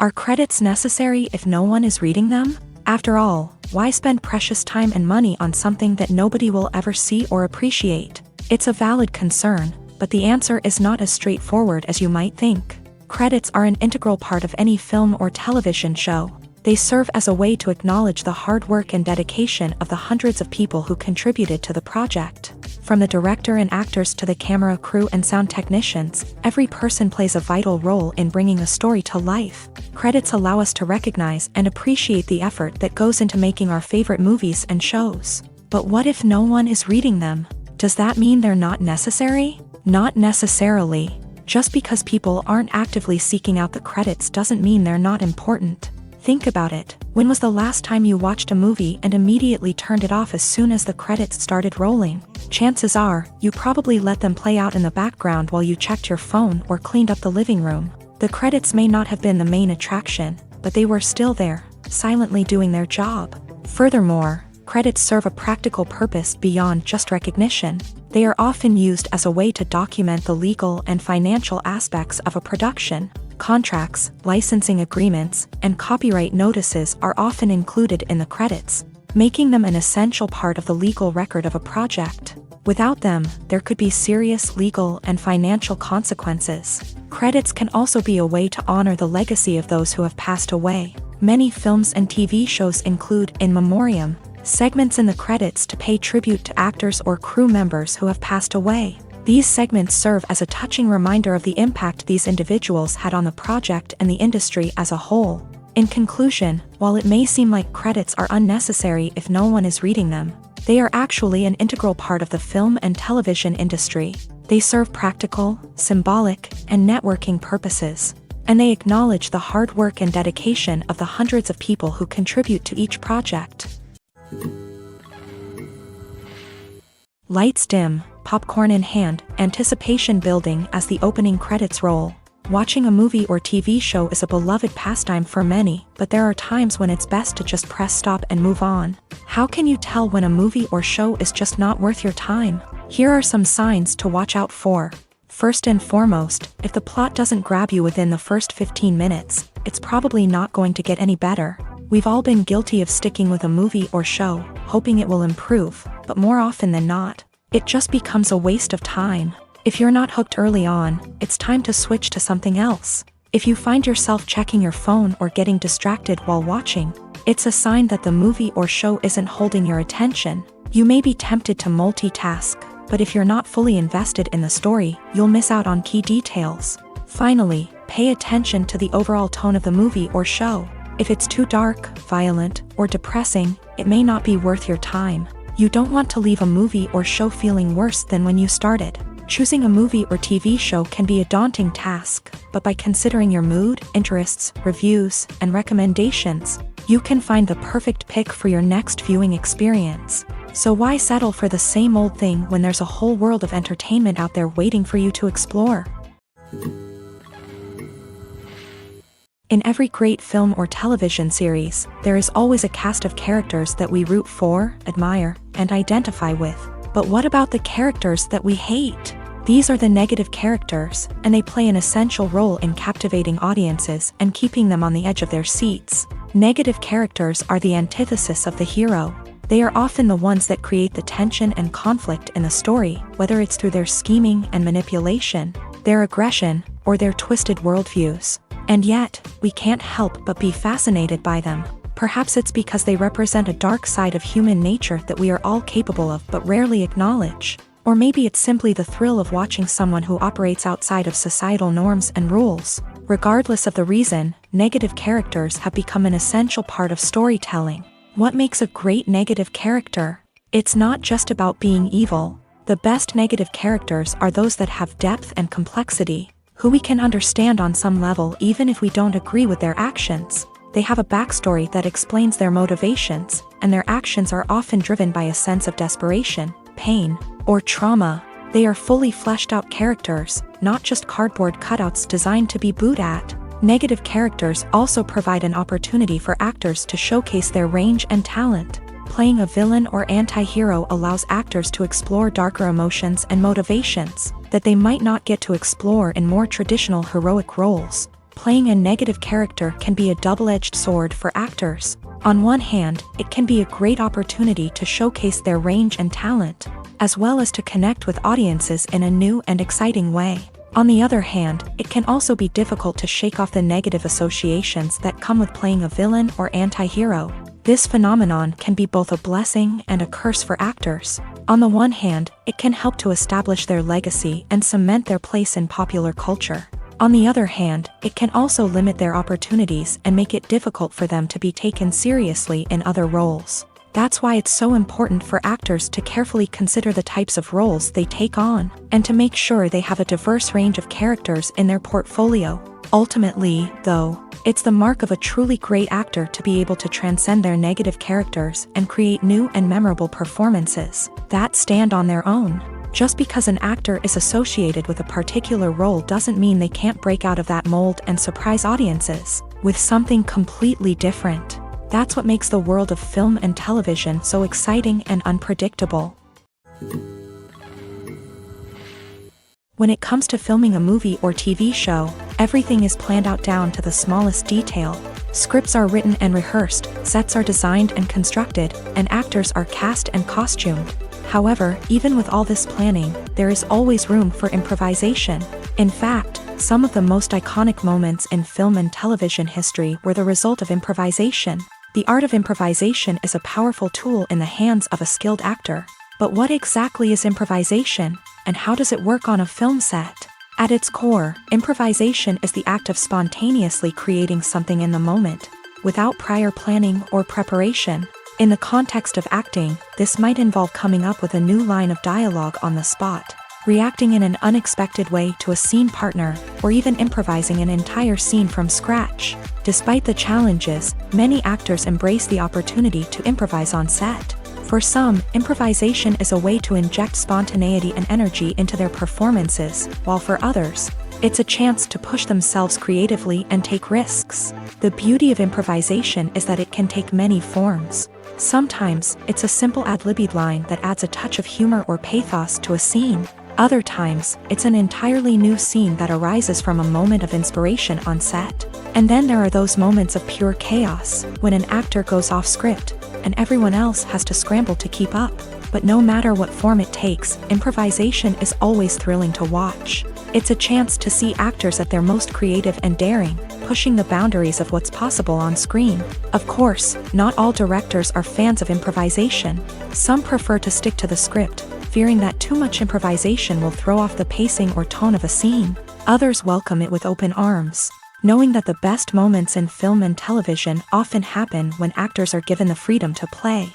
Are credits necessary if no one is reading them? After all, why spend precious time and money on something that nobody will ever see or appreciate? It's a valid concern, but the answer is not as straightforward as you might think. Credits are an integral part of any film or television show. They serve as a way to acknowledge the hard work and dedication of the hundreds of people who contributed to the project. From the director and actors to the camera crew and sound technicians, every person plays a vital role in bringing a story to life. Credits allow us to recognize and appreciate the effort that goes into making our favorite movies and shows. But what if no one is reading them? Does that mean they're not necessary? Not necessarily. Just because people aren't actively seeking out the credits doesn't mean they're not important. Think about it. When was the last time you watched a movie and immediately turned it off as soon as the credits started rolling? Chances are, you probably let them play out in the background while you checked your phone or cleaned up the living room. The credits may not have been the main attraction, but they were still there, silently doing their job. Furthermore, credits serve a practical purpose beyond just recognition. They are often used as a way to document the legal and financial aspects of a production. Contracts, licensing agreements, and copyright notices are often included in the credits, making them an essential part of the legal record of a project. Without them, there could be serious legal and financial consequences. Credits can also be a way to honor the legacy of those who have passed away. Many films and TV shows include in memoriam segments in the credits to pay tribute to actors or crew members who have passed away. These segments serve as a touching reminder of the impact these individuals had on the project and the industry as a whole. In conclusion, while it may seem like credits are unnecessary if no one is reading them, they are actually an integral part of the film and television industry. They serve practical, symbolic, and networking purposes, and they acknowledge the hard work and dedication of the hundreds of people who contribute to each project. Lights dim, popcorn in hand, anticipation building as the opening credits roll. Watching a movie or TV show is a beloved pastime for many, but there are times when it's best to just press stop and move on. How can you tell when a movie or show is just not worth your time? Here are some signs to watch out for. First and foremost, if the plot doesn't grab you within the first 15 minutes, it's probably not going to get any better. We've all been guilty of sticking with a movie or show, hoping it will improve, but more often than not, it just becomes a waste of time. If you're not hooked early on, it's time to switch to something else. If you find yourself checking your phone or getting distracted while watching, it's a sign that the movie or show isn't holding your attention. You may be tempted to multitask, but if you're not fully invested in the story, you'll miss out on key details. Finally, pay attention to the overall tone of the movie or show. If it's too dark, violent, or depressing, it may not be worth your time. You don't want to leave a movie or show feeling worse than when you started. Choosing a movie or TV show can be a daunting task, but by considering your mood, interests, reviews, and recommendations, you can find the perfect pick for your next viewing experience. So why settle for the same old thing when there's a whole world of entertainment out there waiting for you to explore? In every great film or television series, there is always a cast of characters that we root for, admire, and identify with. But what about the characters that we hate? These are the negative characters, and they play an essential role in captivating audiences and keeping them on the edge of their seats. Negative characters are the antithesis of the hero. They are often the ones that create the tension and conflict in the story, whether it's through their scheming and manipulation, their aggression, or their twisted worldviews. And yet, we can't help but be fascinated by them. Perhaps it's because they represent a dark side of human nature that we are all capable of but rarely acknowledge. Or maybe it's simply the thrill of watching someone who operates outside of societal norms and rules. Regardless of the reason, negative characters have become an essential part of storytelling. What makes a great negative character? It's not just about being evil. The best negative characters are those that have depth and complexity, who we can understand on some level even if we don't agree with their actions. They have a backstory that explains their motivations, and their actions are often driven by a sense of desperation, pain, or trauma. They are fully fleshed out characters, not just cardboard cutouts designed to be booed at. Negative characters also provide an opportunity for actors to showcase their range and talent. Playing a villain or anti-hero allows actors to explore darker emotions and motivations that they might not get to explore in more traditional heroic roles. Playing a negative character can be a double-edged sword for actors. On one hand, it can be a great opportunity to showcase their range and talent, as well as to connect with audiences in a new and exciting way. On the other hand, it can also be difficult to shake off the negative associations that come with playing a villain or anti-hero. This phenomenon can be both a blessing and a curse for actors. On the one hand, it can help to establish their legacy and cement their place in popular culture. On the other hand, it can also limit their opportunities and make it difficult for them to be taken seriously in other roles. That's why it's so important for actors to carefully consider the types of roles they take on, and to make sure they have a diverse range of characters in their portfolio. Ultimately, though, it's the mark of a truly great actor to be able to transcend their negative characters and create new and memorable performances that stand on their own. Just because an actor is associated with a particular role doesn't mean they can't break out of that mold and surprise audiences with something completely different. That's what makes the world of film and television so exciting and unpredictable. When it comes to filming a movie or TV show, everything is planned out down to the smallest detail. Scripts are written and rehearsed, sets are designed and constructed, and actors are cast and costumed. However, even with all this planning, there is always room for improvisation. In fact, some of the most iconic moments in film and television history were the result of improvisation. The art of improvisation is a powerful tool in the hands of a skilled actor. But what exactly is improvisation, and how does it work on a film set? At its core, improvisation is the act of spontaneously creating something in the moment, without prior planning or preparation. In the context of acting, this might involve coming up with a new line of dialogue on the spot, reacting in an unexpected way to a scene partner, or even improvising an entire scene from scratch. Despite the challenges, many actors embrace the opportunity to improvise on set. For some, improvisation is a way to inject spontaneity and energy into their performances, while for others, it's a chance to push themselves creatively and take risks. The beauty of improvisation is that it can take many forms. Sometimes, it's a simple ad-libbed line that adds a touch of humor or pathos to a scene. Other times, it's an entirely new scene that arises from a moment of inspiration on set. And then there are those moments of pure chaos, when an actor goes off script, and everyone else has to scramble to keep up. But no matter what form it takes, improvisation is always thrilling to watch. It's a chance to see actors at their most creative and daring, pushing the boundaries of what's possible on screen. Of course, not all directors are fans of improvisation. Some prefer to stick to the script, fearing that too much improvisation will throw off the pacing or tone of a scene. Others welcome it with open arms, knowing that the best moments in film and television often happen when actors are given the freedom to play.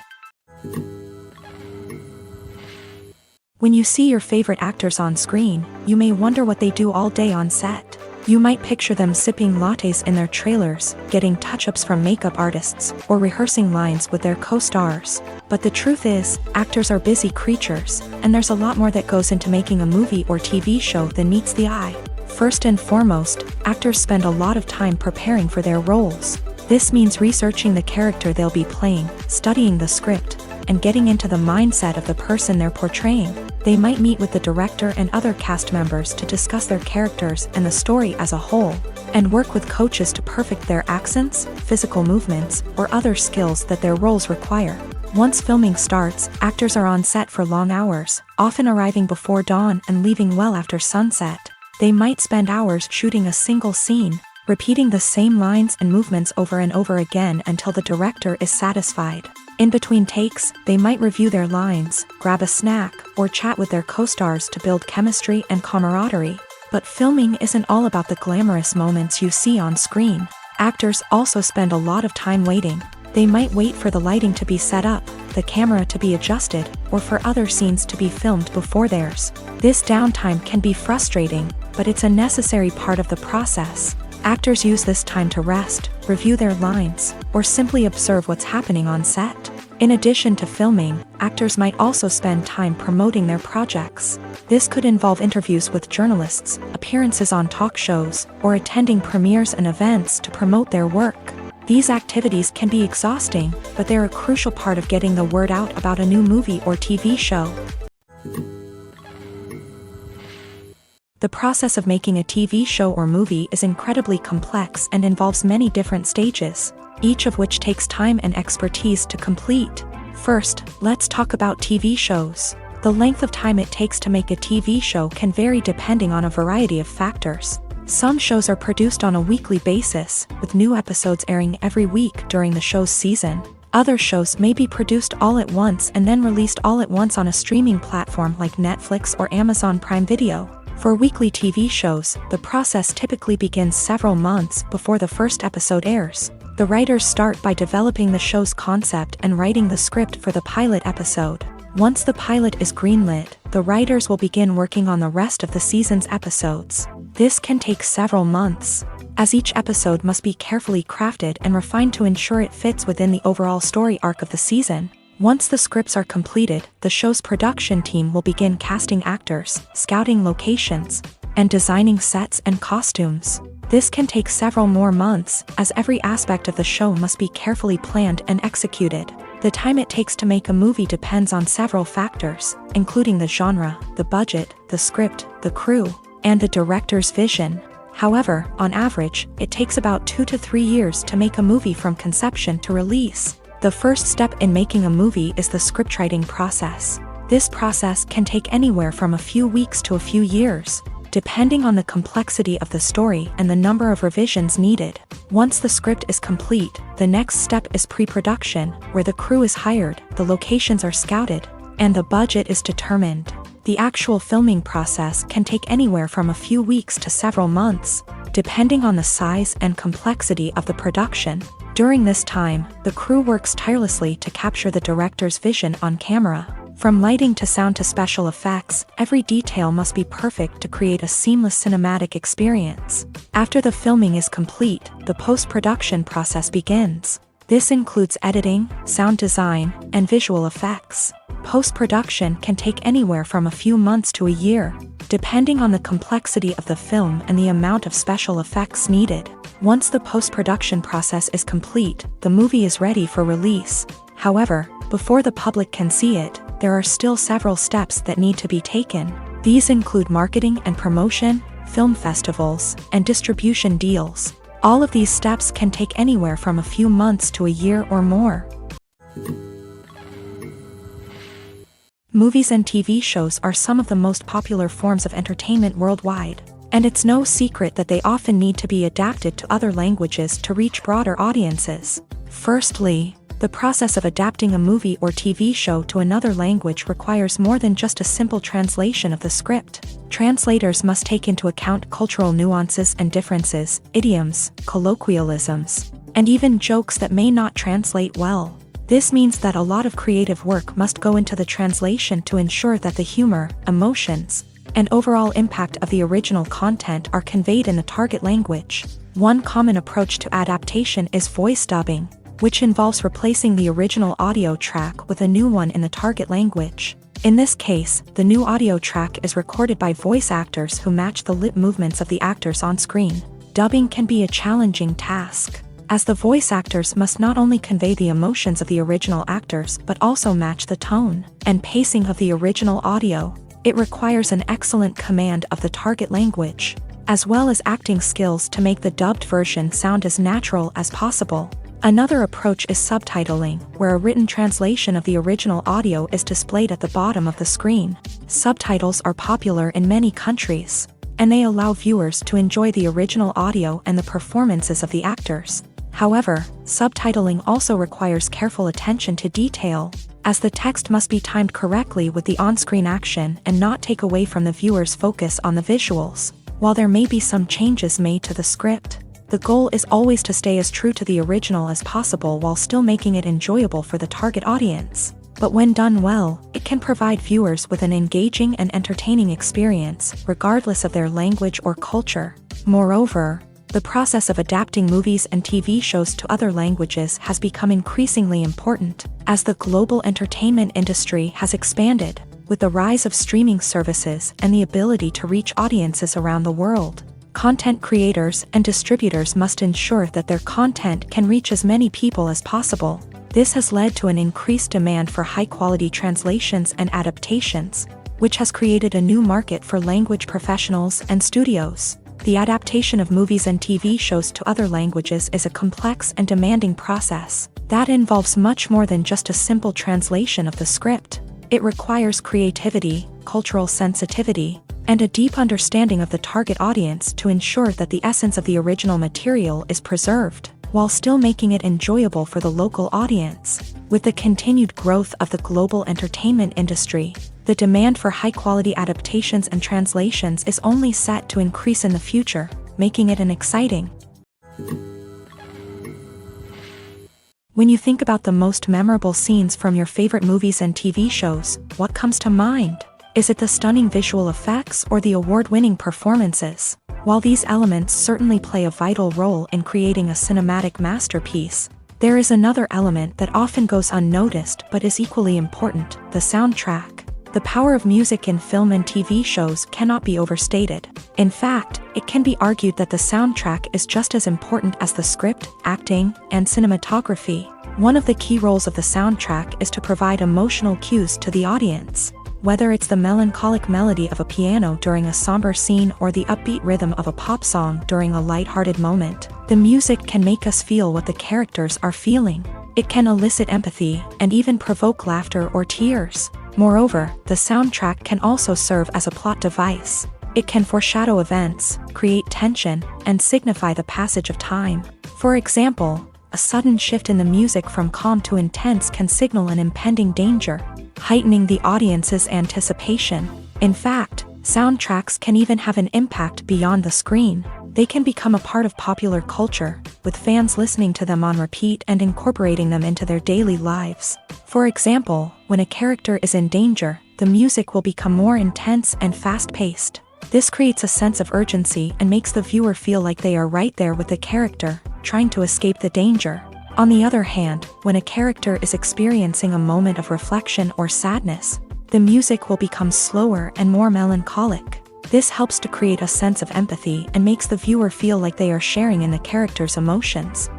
When you see your favorite actors on screen, you may wonder what they do all day on set. You might picture them sipping lattes in their trailers, getting touch-ups from makeup artists, or rehearsing lines with their co-stars. But the truth is, actors are busy creatures, and there's a lot more that goes into making a movie or TV show than meets the eye. First and foremost, actors spend a lot of time preparing for their roles. This means researching the character they'll be playing, studying the script, and getting into the mindset of the person they're portraying. They might meet with the director and other cast members to discuss their characters and the story as a whole, and work with coaches to perfect their accents, physical movements, or other skills that their roles require. Once filming starts, actors are on set for long hours, often arriving before dawn and leaving well after sunset. They might spend hours shooting a single scene, repeating the same lines and movements over and over again until the director is satisfied. In between takes, they might review their lines, grab a snack, or chat with their co-stars to build chemistry and camaraderie. But filming isn't all about the glamorous moments you see on screen. Actors also spend a lot of time waiting. They might wait for the lighting to be set up, the camera to be adjusted, or for other scenes to be filmed before theirs. This downtime can be frustrating, but it's a necessary part of the process. Actors use this time to rest, review their lines, or simply observe what's happening on set. In addition to filming, actors might also spend time promoting their projects. This could involve interviews with journalists, appearances on talk shows, or attending premieres and events to promote their work. These activities can be exhausting, but they're a crucial part of getting the word out about a new movie or TV show. The process of making a TV show or movie is incredibly complex and involves many different stages, each of which takes time and expertise to complete. First, let's talk about TV shows. The length of time it takes to make a TV show can vary depending on a variety of factors. Some shows are produced on a weekly basis, with new episodes airing every week during the show's season. Other shows may be produced all at once and then released all at once on a streaming platform like Netflix or Amazon Prime Video. For weekly TV shows, the process typically begins several months before the first episode airs. The writers start by developing the show's concept and writing the script for the pilot episode. Once the pilot is greenlit, the writers will begin working on the rest of the season's episodes. This can take several months, as each episode must be carefully crafted and refined to ensure it fits within the overall story arc of the season. Once the scripts are completed, the show's production team will begin casting actors, scouting locations, and designing sets and costumes. This can take several more months, as every aspect of the show must be carefully planned and executed. The time it takes to make a movie depends on several factors, including the genre, the budget, the script, the crew, and the director's vision. However, on average, it takes about 2 to 3 years to make a movie from conception to release. The first step in making a movie is the scriptwriting process. This process can take anywhere from a few weeks to a few years, depending on the complexity of the story and the number of revisions needed. Once the script is complete, the next step is pre-production, where the crew is hired, the locations are scouted, and the budget is determined. The actual filming process can take anywhere from a few weeks to several months, depending on the size and complexity of the production. During this time, the crew works tirelessly to capture the director's vision on camera. From lighting to sound to special effects, every detail must be perfect to create a seamless cinematic experience. After the filming is complete, the post-production process begins. This includes editing, sound design, and visual effects. Post-production can take anywhere from a few months to a year, depending on the complexity of the film and the amount of special effects needed. Once the post-production process is complete, the movie is ready for release. However, before the public can see it, there are still several steps that need to be taken. These include marketing and promotion, film festivals, and distribution deals. All of these steps can take anywhere from a few months to a year or more. Movies and TV shows are some of the most popular forms of entertainment worldwide, and it's no secret that they often need to be adapted to other languages to reach broader audiences. Firstly, the process of adapting a movie or TV show to another language requires more than just a simple translation of the script. Translators must take into account cultural nuances and differences, idioms, colloquialisms, and even jokes that may not translate well. This means that a lot of creative work must go into the translation to ensure that the humor, emotions, and overall impact of the original content are conveyed in the target language. One common approach to adaptation is voice dubbing, which involves replacing the original audio track with a new one in the target language. In this case, the new audio track is recorded by voice actors who match the lip movements of the actors on screen. Dubbing can be a challenging task, as the voice actors must not only convey the emotions of the original actors but also match the tone and pacing of the original audio. It requires an excellent command of the target language, as well as acting skills to make the dubbed version sound as natural as possible. Another approach is subtitling, where a written translation of the original audio is displayed at the bottom of the screen. Subtitles are popular in many countries, and they allow viewers to enjoy the original audio and the performances of the actors. However, subtitling also requires careful attention to detail, as the text must be timed correctly with the on-screen action and not take away from the viewer's focus on the visuals. While there may be some changes made to the script, the goal is always to stay as true to the original as possible while still making it enjoyable for the target audience. But when done well, it can provide viewers with an engaging and entertaining experience, regardless of their language or culture. Moreover, the process of adapting movies and TV shows to other languages has become increasingly important, as the global entertainment industry has expanded, with the rise of streaming services and the ability to reach audiences around the world. Content creators and distributors must ensure that their content can reach as many people as possible. This has led to an increased demand for high-quality translations and adaptations, which has created a new market for language professionals and studios. The adaptation of movies and TV shows to other languages is a complex and demanding process that involves much more than just a simple translation of the script. It requires creativity, cultural sensitivity, and a deep understanding of the target audience to ensure that the essence of the original material is preserved, while still making it enjoyable for the local audience. With the continued growth of the global entertainment industry, the demand for high-quality adaptations and translations is only set to increase in the future, making it an exciting. When you think about the most memorable scenes from your favorite movies and TV shows, what comes to mind? Is it the stunning visual effects or the award-winning performances? While these elements certainly play a vital role in creating a cinematic masterpiece, there is another element that often goes unnoticed but is equally important: the soundtrack. The power of music in film and TV shows cannot be overstated. In fact, it can be argued that the soundtrack is just as important as the script, acting, and cinematography. One of the key roles of the soundtrack is to provide emotional cues to the audience. Whether it's the melancholic melody of a piano during a somber scene or the upbeat rhythm of a pop song during a lighthearted moment, the music can make us feel what the characters are feeling. It can elicit empathy and even provoke laughter or tears. Moreover, the soundtrack can also serve as a plot device. It can foreshadow events, create tension, and signify the passage of time. For example, a sudden shift in the music from calm to intense can signal an impending danger, heightening the audience's anticipation. In fact, soundtracks can even have an impact beyond the screen. They can become a part of popular culture, with fans listening to them on repeat and incorporating them into their daily lives. For example, when a character is in danger, the music will become more intense and fast-paced. This creates a sense of urgency and makes the viewer feel like they are right there with the character, trying to escape the danger. On the other hand, when a character is experiencing a moment of reflection or sadness, the music will become slower and more melancholic. This helps to create a sense of empathy and makes the viewer feel like they are sharing in the character's emotions.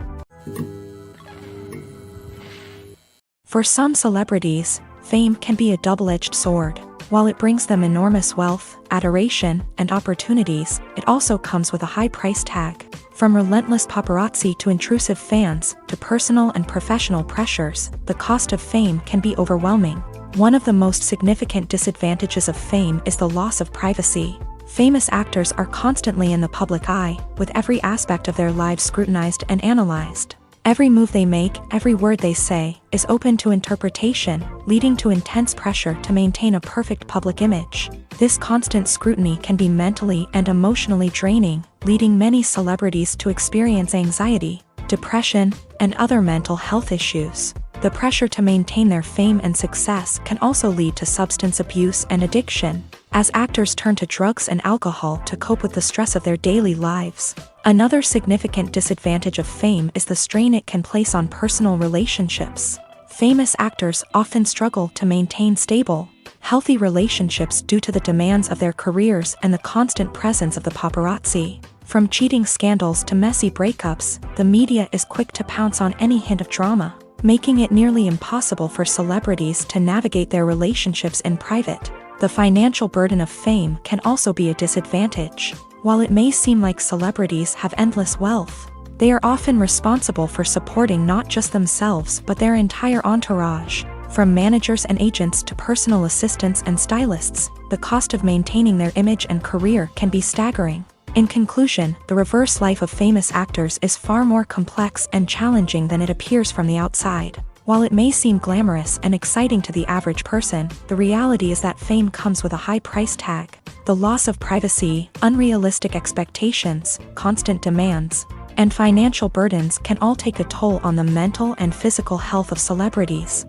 For some celebrities, fame can be a double-edged sword. While it brings them enormous wealth, adoration, and opportunities, it also comes with a high price tag. From relentless paparazzi to intrusive fans, to personal and professional pressures, the cost of fame can be overwhelming. One of the most significant disadvantages of fame is the loss of privacy. Famous actors are constantly in the public eye, with every aspect of their lives scrutinized and analyzed. Every move they make, every word they say, is open to interpretation, leading to intense pressure to maintain a perfect public image. This constant scrutiny can be mentally and emotionally draining, leading many celebrities to experience anxiety, depression, and other mental health issues. The pressure to maintain their fame and success can also lead to substance abuse and addiction, as actors turn to drugs and alcohol to cope with the stress of their daily lives. Another significant disadvantage of fame is the strain it can place on personal relationships. Famous actors often struggle to maintain stable, healthy relationships due to the demands of their careers and the constant presence of the paparazzi. From cheating scandals to messy breakups, the media is quick to pounce on any hint of drama, making it nearly impossible for celebrities to navigate their relationships in private. The financial burden of fame can also be a disadvantage. While it may seem like celebrities have endless wealth, they are often responsible for supporting not just themselves but their entire entourage. From managers and agents to personal assistants and stylists, the cost of maintaining their image and career can be staggering. In conclusion, the reverse life of famous actors is far more complex and challenging than it appears from the outside. While it may seem glamorous and exciting to the average person, the reality is that fame comes with a high price tag. The loss of privacy, unrealistic expectations, constant demands, and financial burdens can all take a toll on the mental and physical health of celebrities.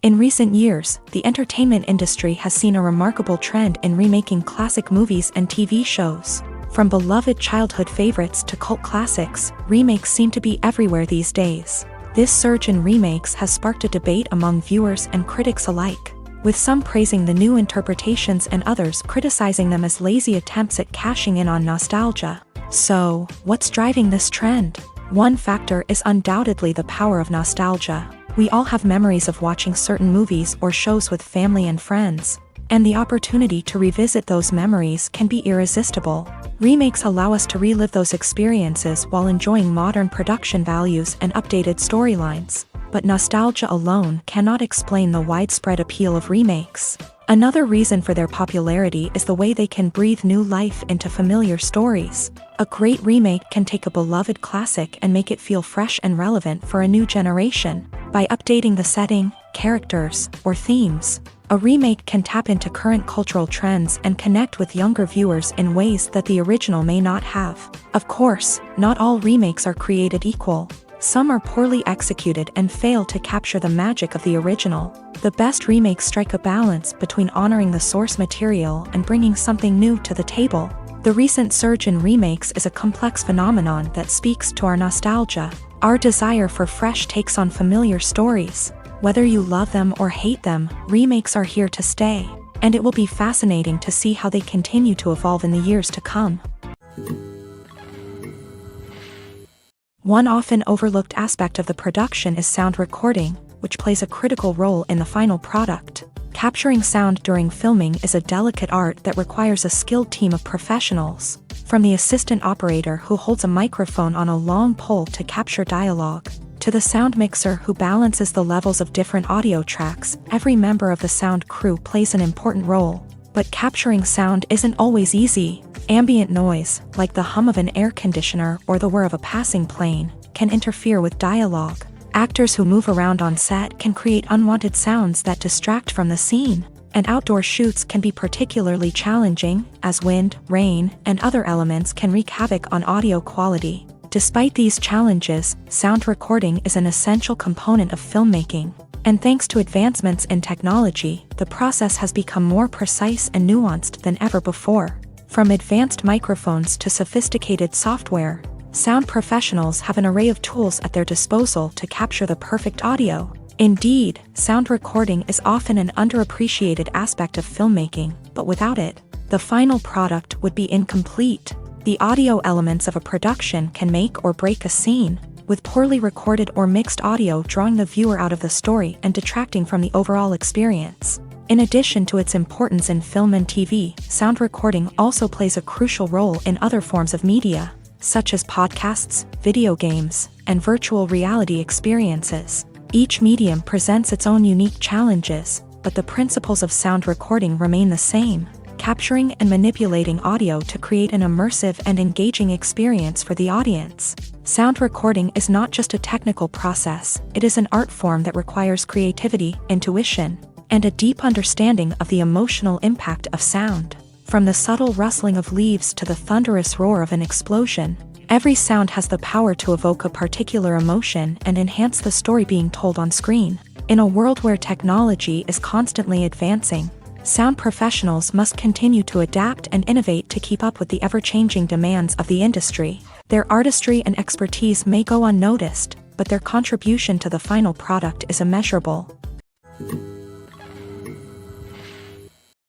In recent years, the entertainment industry has seen a remarkable trend in remaking classic movies and TV shows. From beloved childhood favorites to cult classics, remakes seem to be everywhere these days. This surge in remakes has sparked a debate among viewers and critics alike, with some praising the new interpretations and others criticizing them as lazy attempts at cashing in on nostalgia. So, what's driving this trend? One factor is undoubtedly the power of nostalgia. We all have memories of watching certain movies or shows with family and friends, and the opportunity to revisit those memories can be irresistible. Remakes allow us to relive those experiences while enjoying modern production values and updated storylines. But nostalgia alone cannot explain the widespread appeal of remakes. Another reason for their popularity is the way they can breathe new life into familiar stories. A great remake can take a beloved classic and make it feel fresh and relevant for a new generation. By updating the setting, characters, or themes, a remake can tap into current cultural trends and connect with younger viewers in ways that the original may not have. Of course, not all remakes are created equal. Some are poorly executed and fail to capture the magic of the original. The best remakes strike a balance between honoring the source material and bringing something new to the table. The recent surge in remakes is a complex phenomenon that speaks to our nostalgia, our desire for fresh takes on familiar stories. Whether you love them or hate them, remakes are here to stay, and it will be fascinating to see how they continue to evolve in the years to come. One often overlooked aspect of the production is sound recording, which plays a critical role in the final product. Capturing sound during filming is a delicate art that requires a skilled team of professionals. From the assistant operator who holds a microphone on a long pole to capture dialogue, to the sound mixer who balances the levels of different audio tracks, every member of the sound crew plays an important role. But capturing sound isn't always easy. Ambient noise, like the hum of an air conditioner or the whir of a passing plane, can interfere with dialogue. Actors who move around on set can create unwanted sounds that distract from the scene. And outdoor shoots can be particularly challenging, as wind, rain, and other elements can wreak havoc on audio quality. Despite these challenges, sound recording is an essential component of filmmaking. And thanks to advancements in technology, the process has become more precise and nuanced than ever before. From advanced microphones to sophisticated software, sound professionals have an array of tools at their disposal to capture the perfect audio. Indeed, sound recording is often an underappreciated aspect of filmmaking, but without it, the final product would be incomplete. The audio elements of a production can make or break a scene, with poorly recorded or mixed audio drawing the viewer out of the story and detracting from the overall experience. In addition to its importance in film and TV, sound recording also plays a crucial role in other forms of media, such as podcasts, video games, and virtual reality experiences. Each medium presents its own unique challenges, but the principles of sound recording remain the same, capturing and manipulating audio to create an immersive and engaging experience for the audience. Sound recording is not just a technical process, it is an art form that requires creativity, intuition, and a deep understanding of the emotional impact of sound. From the subtle rustling of leaves to the thunderous roar of an explosion, Every sound has the power to evoke a particular emotion and enhance the story being told on screen. In a world where technology is constantly advancing, sound professionals must continue to adapt and innovate to keep up with the ever-changing demands of the industry. Their artistry and expertise may go unnoticed, but their contribution to the final product is immeasurable.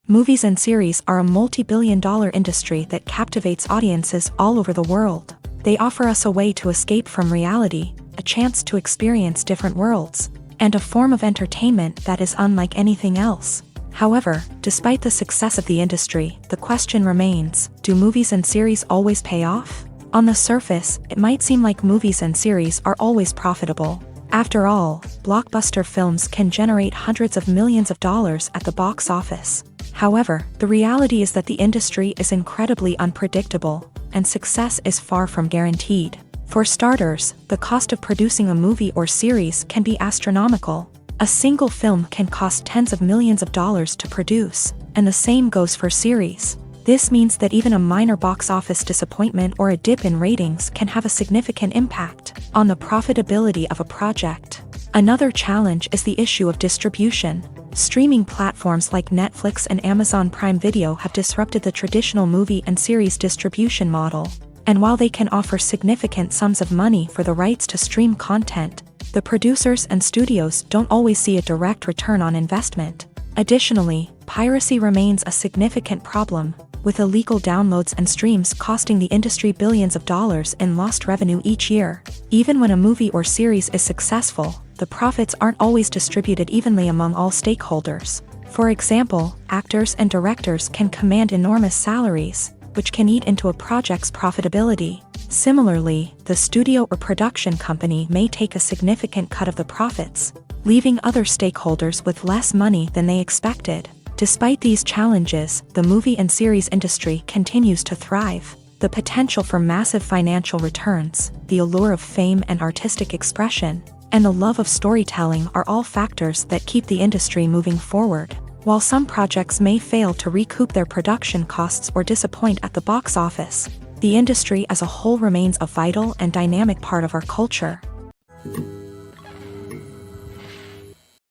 Movies and series are a multi-billion-dollar industry that captivates audiences all over the world. They offer us a way to escape from reality, a chance to experience different worlds, and a form of entertainment that is unlike anything else. However, despite the success of the industry, the question remains, do movies and series always pay off? On the surface, it might seem like movies and series are always profitable. After all, blockbuster films can generate hundreds of millions of dollars at the box office. However, the reality is that the industry is incredibly unpredictable, and success is far from guaranteed. For starters, the cost of producing a movie or series can be astronomical. A single film can cost tens of millions of dollars to produce, and the same goes for series. This means that even a minor box office disappointment or a dip in ratings can have a significant impact on the profitability of a project. Another challenge is the issue of distribution. Streaming platforms like Netflix and Amazon Prime Video have disrupted the traditional movie and series distribution model. And while they can offer significant sums of money for the rights to stream content, the producers and studios don't always see a direct return on investment. Additionally, piracy remains a significant problem, with illegal downloads and streams costing the industry billions of dollars in lost revenue each year. Even when a movie or series is successful, the profits aren't always distributed evenly among all stakeholders. For example, actors and directors can command enormous salaries, which can eat into a project's profitability. Similarly, the studio or production company may take a significant cut of the profits, leaving other stakeholders with less money than they expected. Despite these challenges, the movie and series industry continues to thrive. The potential for massive financial returns, the allure of fame and artistic expression, and the love of storytelling are all factors that keep the industry moving forward. While some projects may fail to recoup their production costs or disappoint at the box office, the industry as a whole remains a vital and dynamic part of our culture.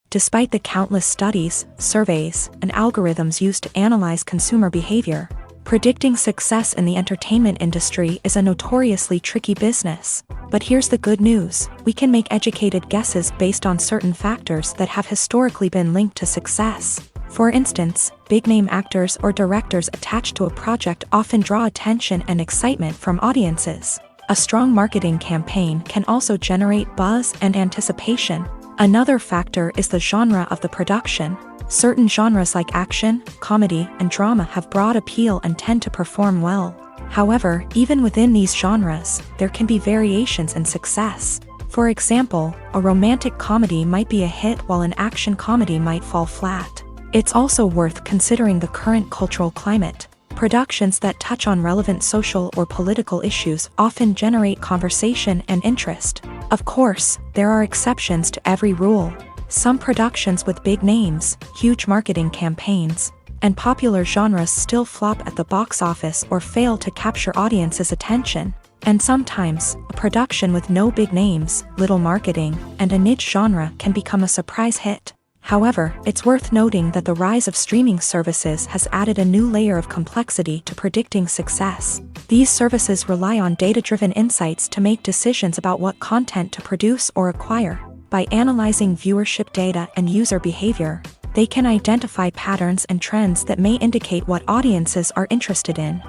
Despite the countless studies, surveys, and algorithms used to analyze consumer behavior, predicting success in the entertainment industry is a notoriously tricky business. But here's the good news: we can make educated guesses based on certain factors that have historically been linked to success. For instance, big-name actors or directors attached to a project often draw attention and excitement from audiences. A strong marketing campaign can also generate buzz and anticipation. Another factor is the genre of the production. Certain genres like action, comedy, and drama have broad appeal and tend to perform well. However, even within these genres, there can be variations in success. For example, a romantic comedy might be a hit while an action comedy might fall flat. It's also worth considering the current cultural climate. Productions that touch on relevant social or political issues often generate conversation and interest. Of course, there are exceptions to every rule. Some productions with big names, huge marketing campaigns, and popular genres still flop at the box office or fail to capture audiences' attention. And sometimes, a production with no big names, little marketing, and a niche genre can become a surprise hit. However, it's worth noting that the rise of streaming services has added a new layer of complexity to predicting success. These services rely on data-driven insights to make decisions about what content to produce or acquire. By analyzing viewership data and user behavior, they can identify patterns and trends that may indicate what audiences are interested in.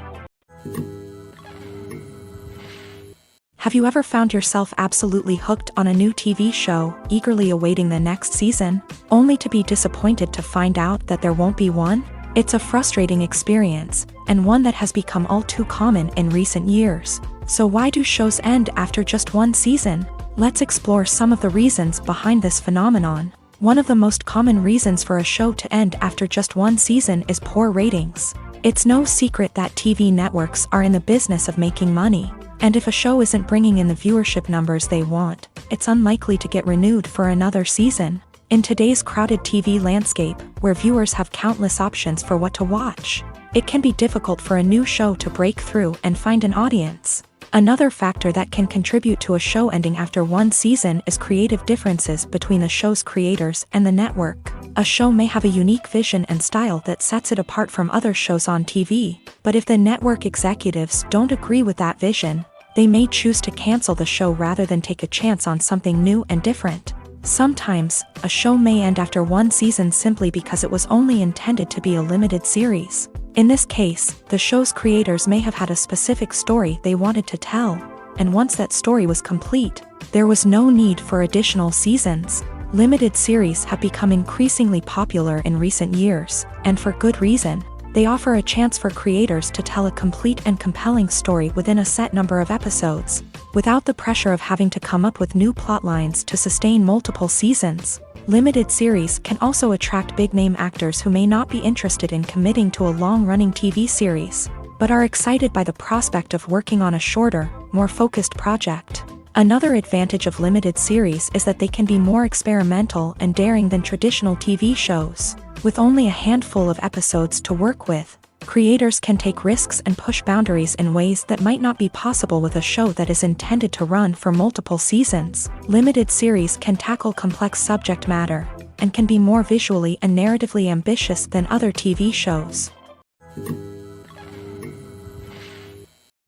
Have you ever found yourself absolutely hooked on a new TV show, eagerly awaiting the next season, only to be disappointed to find out that there won't be one? It's a frustrating experience, and one that has become all too common in recent years. So why do shows end after just one season? Let's explore some of the reasons behind this phenomenon. One of the most common reasons for a show to end after just one season is poor ratings. It's no secret that TV networks are in the business of making money. And if a show isn't bringing in the viewership numbers they want, it's unlikely to get renewed for another season. In today's crowded TV landscape, where viewers have countless options for what to watch, it can be difficult for a new show to break through and find an audience. Another factor that can contribute to a show ending after one season is creative differences between the show's creators and the network. A show may have a unique vision and style that sets it apart from other shows on TV, but if the network executives don't agree with that vision, they may choose to cancel the show rather than take a chance on something new and different. Sometimes, a show may end after one season simply because it was only intended to be a limited series. In this case, the show's creators may have had a specific story they wanted to tell, and once that story was complete, there was no need for additional seasons. Limited series have become increasingly popular in recent years, and for good reason. They offer a chance for creators to tell a complete and compelling story within a set number of episodes, without the pressure of having to come up with new plotlines to sustain multiple seasons. Limited series can also attract big-name actors who may not be interested in committing to a long-running TV series, but are excited by the prospect of working on a shorter, more focused project. Another advantage of limited series is that they can be more experimental and daring than traditional TV shows. With only a handful of episodes to work with, creators can take risks and push boundaries in ways that might not be possible with a show that is intended to run for multiple seasons. Limited series can tackle complex subject matter, and can be more visually and narratively ambitious than other TV shows.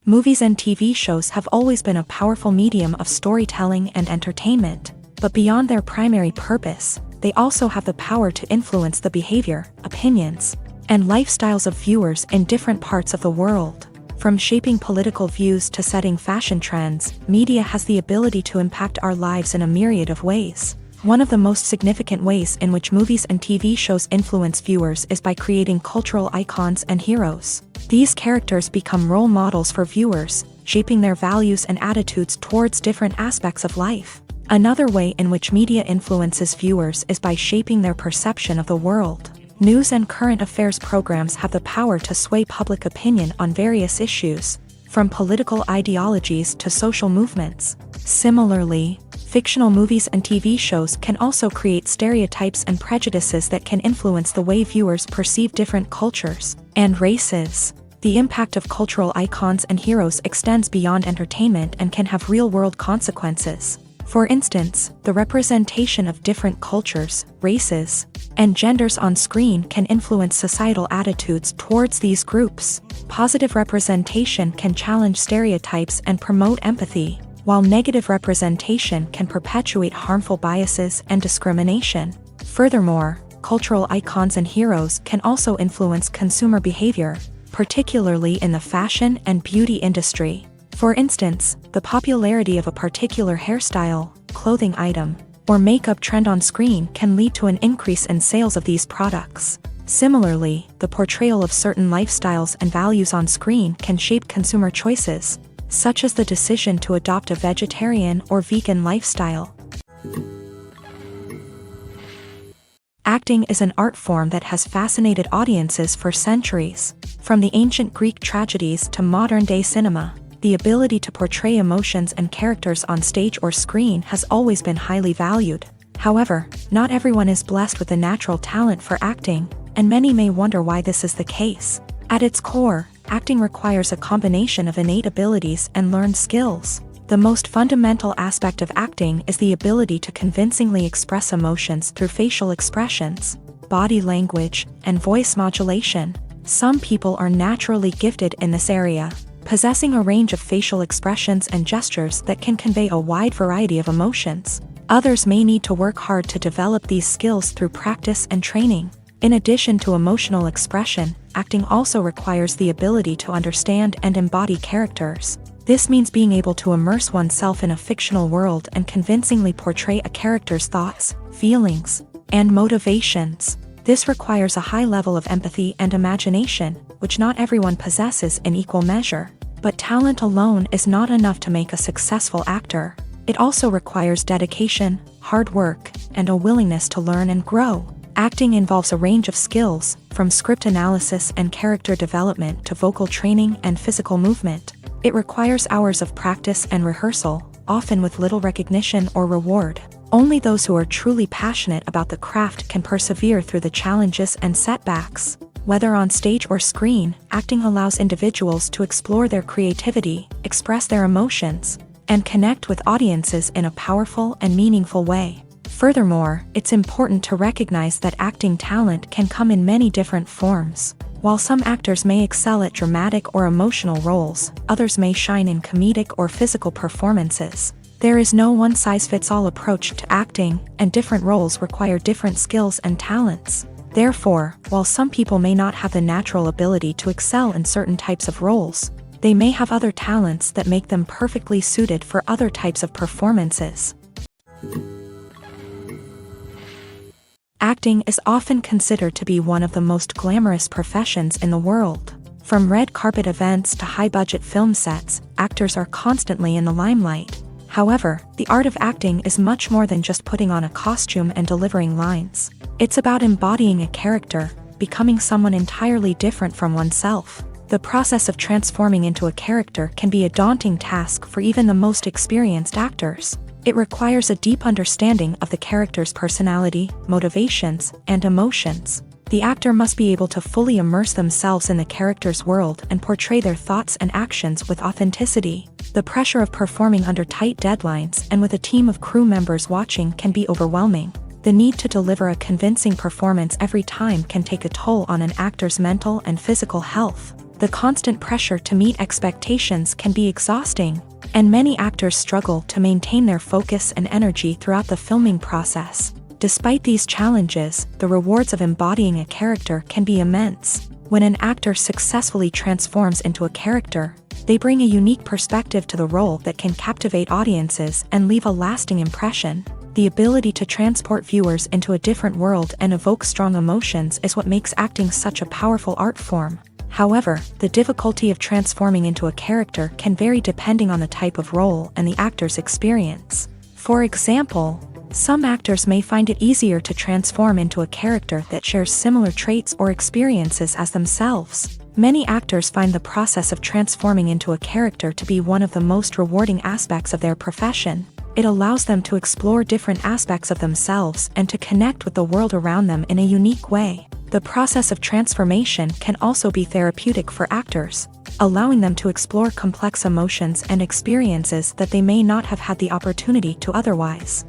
Movies and TV shows have always been a powerful medium of storytelling and entertainment, but beyond their primary purpose, they also have the power to influence the behavior, opinions, and lifestyles of viewers in different parts of the world. From shaping political views to setting fashion trends, media has the ability to impact our lives in a myriad of ways. One of the most significant ways in which movies and TV shows influence viewers is by creating cultural icons and heroes. These characters become role models for viewers, shaping their values and attitudes towards different aspects of life. Another way in which media influences viewers is by shaping their perception of the world. News and current affairs programs have the power to sway public opinion on various issues, from political ideologies to social movements. Similarly, fictional movies and TV shows can also create stereotypes and prejudices that can influence the way viewers perceive different cultures and races. The impact of cultural icons and heroes extends beyond entertainment and can have real-world consequences. For instance, the representation of different cultures, races, and genders on screen can influence societal attitudes towards these groups. Positive representation can challenge stereotypes and promote empathy, while negative representation can perpetuate harmful biases and discrimination. Furthermore, cultural icons and heroes can also influence consumer behavior, particularly in the fashion and beauty industry. For instance, the popularity of a particular hairstyle, clothing item, or makeup trend on screen can lead to an increase in sales of these products. Similarly, the portrayal of certain lifestyles and values on screen can shape consumer choices, such as the decision to adopt a vegetarian or vegan lifestyle. Acting is an art form that has fascinated audiences for centuries. From the ancient Greek tragedies to modern-day cinema, the ability to portray emotions and characters on stage or screen has always been highly valued. However, not everyone is blessed with a natural talent for acting, and many may wonder why this is the case. At its core, acting requires a combination of innate abilities and learned skills. The most fundamental aspect of acting is the ability to convincingly express emotions through facial expressions, body language, and voice modulation. Some people are naturally gifted in this area, possessing a range of facial expressions and gestures that can convey a wide variety of emotions. Others may need to work hard to develop these skills through practice and training. In addition to emotional expression, acting also requires the ability to understand and embody characters. This means being able to immerse oneself in a fictional world and convincingly portray a character's thoughts, feelings, and motivations. This requires a high level of empathy and imagination, which not everyone possesses in equal measure. But talent alone is not enough to make a successful actor. It also requires dedication, hard work, and a willingness to learn and grow. Acting involves a range of skills, from script analysis and character development to vocal training and physical movement. It requires hours of practice and rehearsal, often with little recognition or reward. Only those who are truly passionate about the craft can persevere through the challenges and setbacks. Whether on stage or screen, acting allows individuals to explore their creativity, express their emotions, and connect with audiences in a powerful and meaningful way. Furthermore, it's important to recognize that acting talent can come in many different forms. While some actors may excel at dramatic or emotional roles, others may shine in comedic or physical performances. There is no one-size-fits-all approach to acting, and different roles require different skills and talents. Therefore, while some people may not have the natural ability to excel in certain types of roles, they may have other talents that make them perfectly suited for other types of performances. Acting is often considered to be one of the most glamorous professions in the world. From red carpet events to high-budget film sets, actors are constantly in the limelight. However, the art of acting is much more than just putting on a costume and delivering lines. It's about embodying a character, becoming someone entirely different from oneself. The process of transforming into a character can be a daunting task for even the most experienced actors. It requires a deep understanding of the character's personality, motivations, and emotions. The actor must be able to fully immerse themselves in the character's world and portray their thoughts and actions with authenticity. The pressure of performing under tight deadlines and with a team of crew members watching can be overwhelming. The need to deliver a convincing performance every time can take a toll on an actor's mental and physical health. The constant pressure to meet expectations can be exhausting, and many actors struggle to maintain their focus and energy throughout the filming process. Despite these challenges, the rewards of embodying a character can be immense. When an actor successfully transforms into a character, they bring a unique perspective to the role that can captivate audiences and leave a lasting impression. The ability to transport viewers into a different world and evoke strong emotions is what makes acting such a powerful art form. However, the difficulty of transforming into a character can vary depending on the type of role and the actor's experience. For example, some actors may find it easier to transform into a character that shares similar traits or experiences as themselves. Many actors find the process of transforming into a character to be one of the most rewarding aspects of their profession. It allows them to explore different aspects of themselves and to connect with the world around them in a unique way. The process of transformation can also be therapeutic for actors, allowing them to explore complex emotions and experiences that they may not have had the opportunity to otherwise.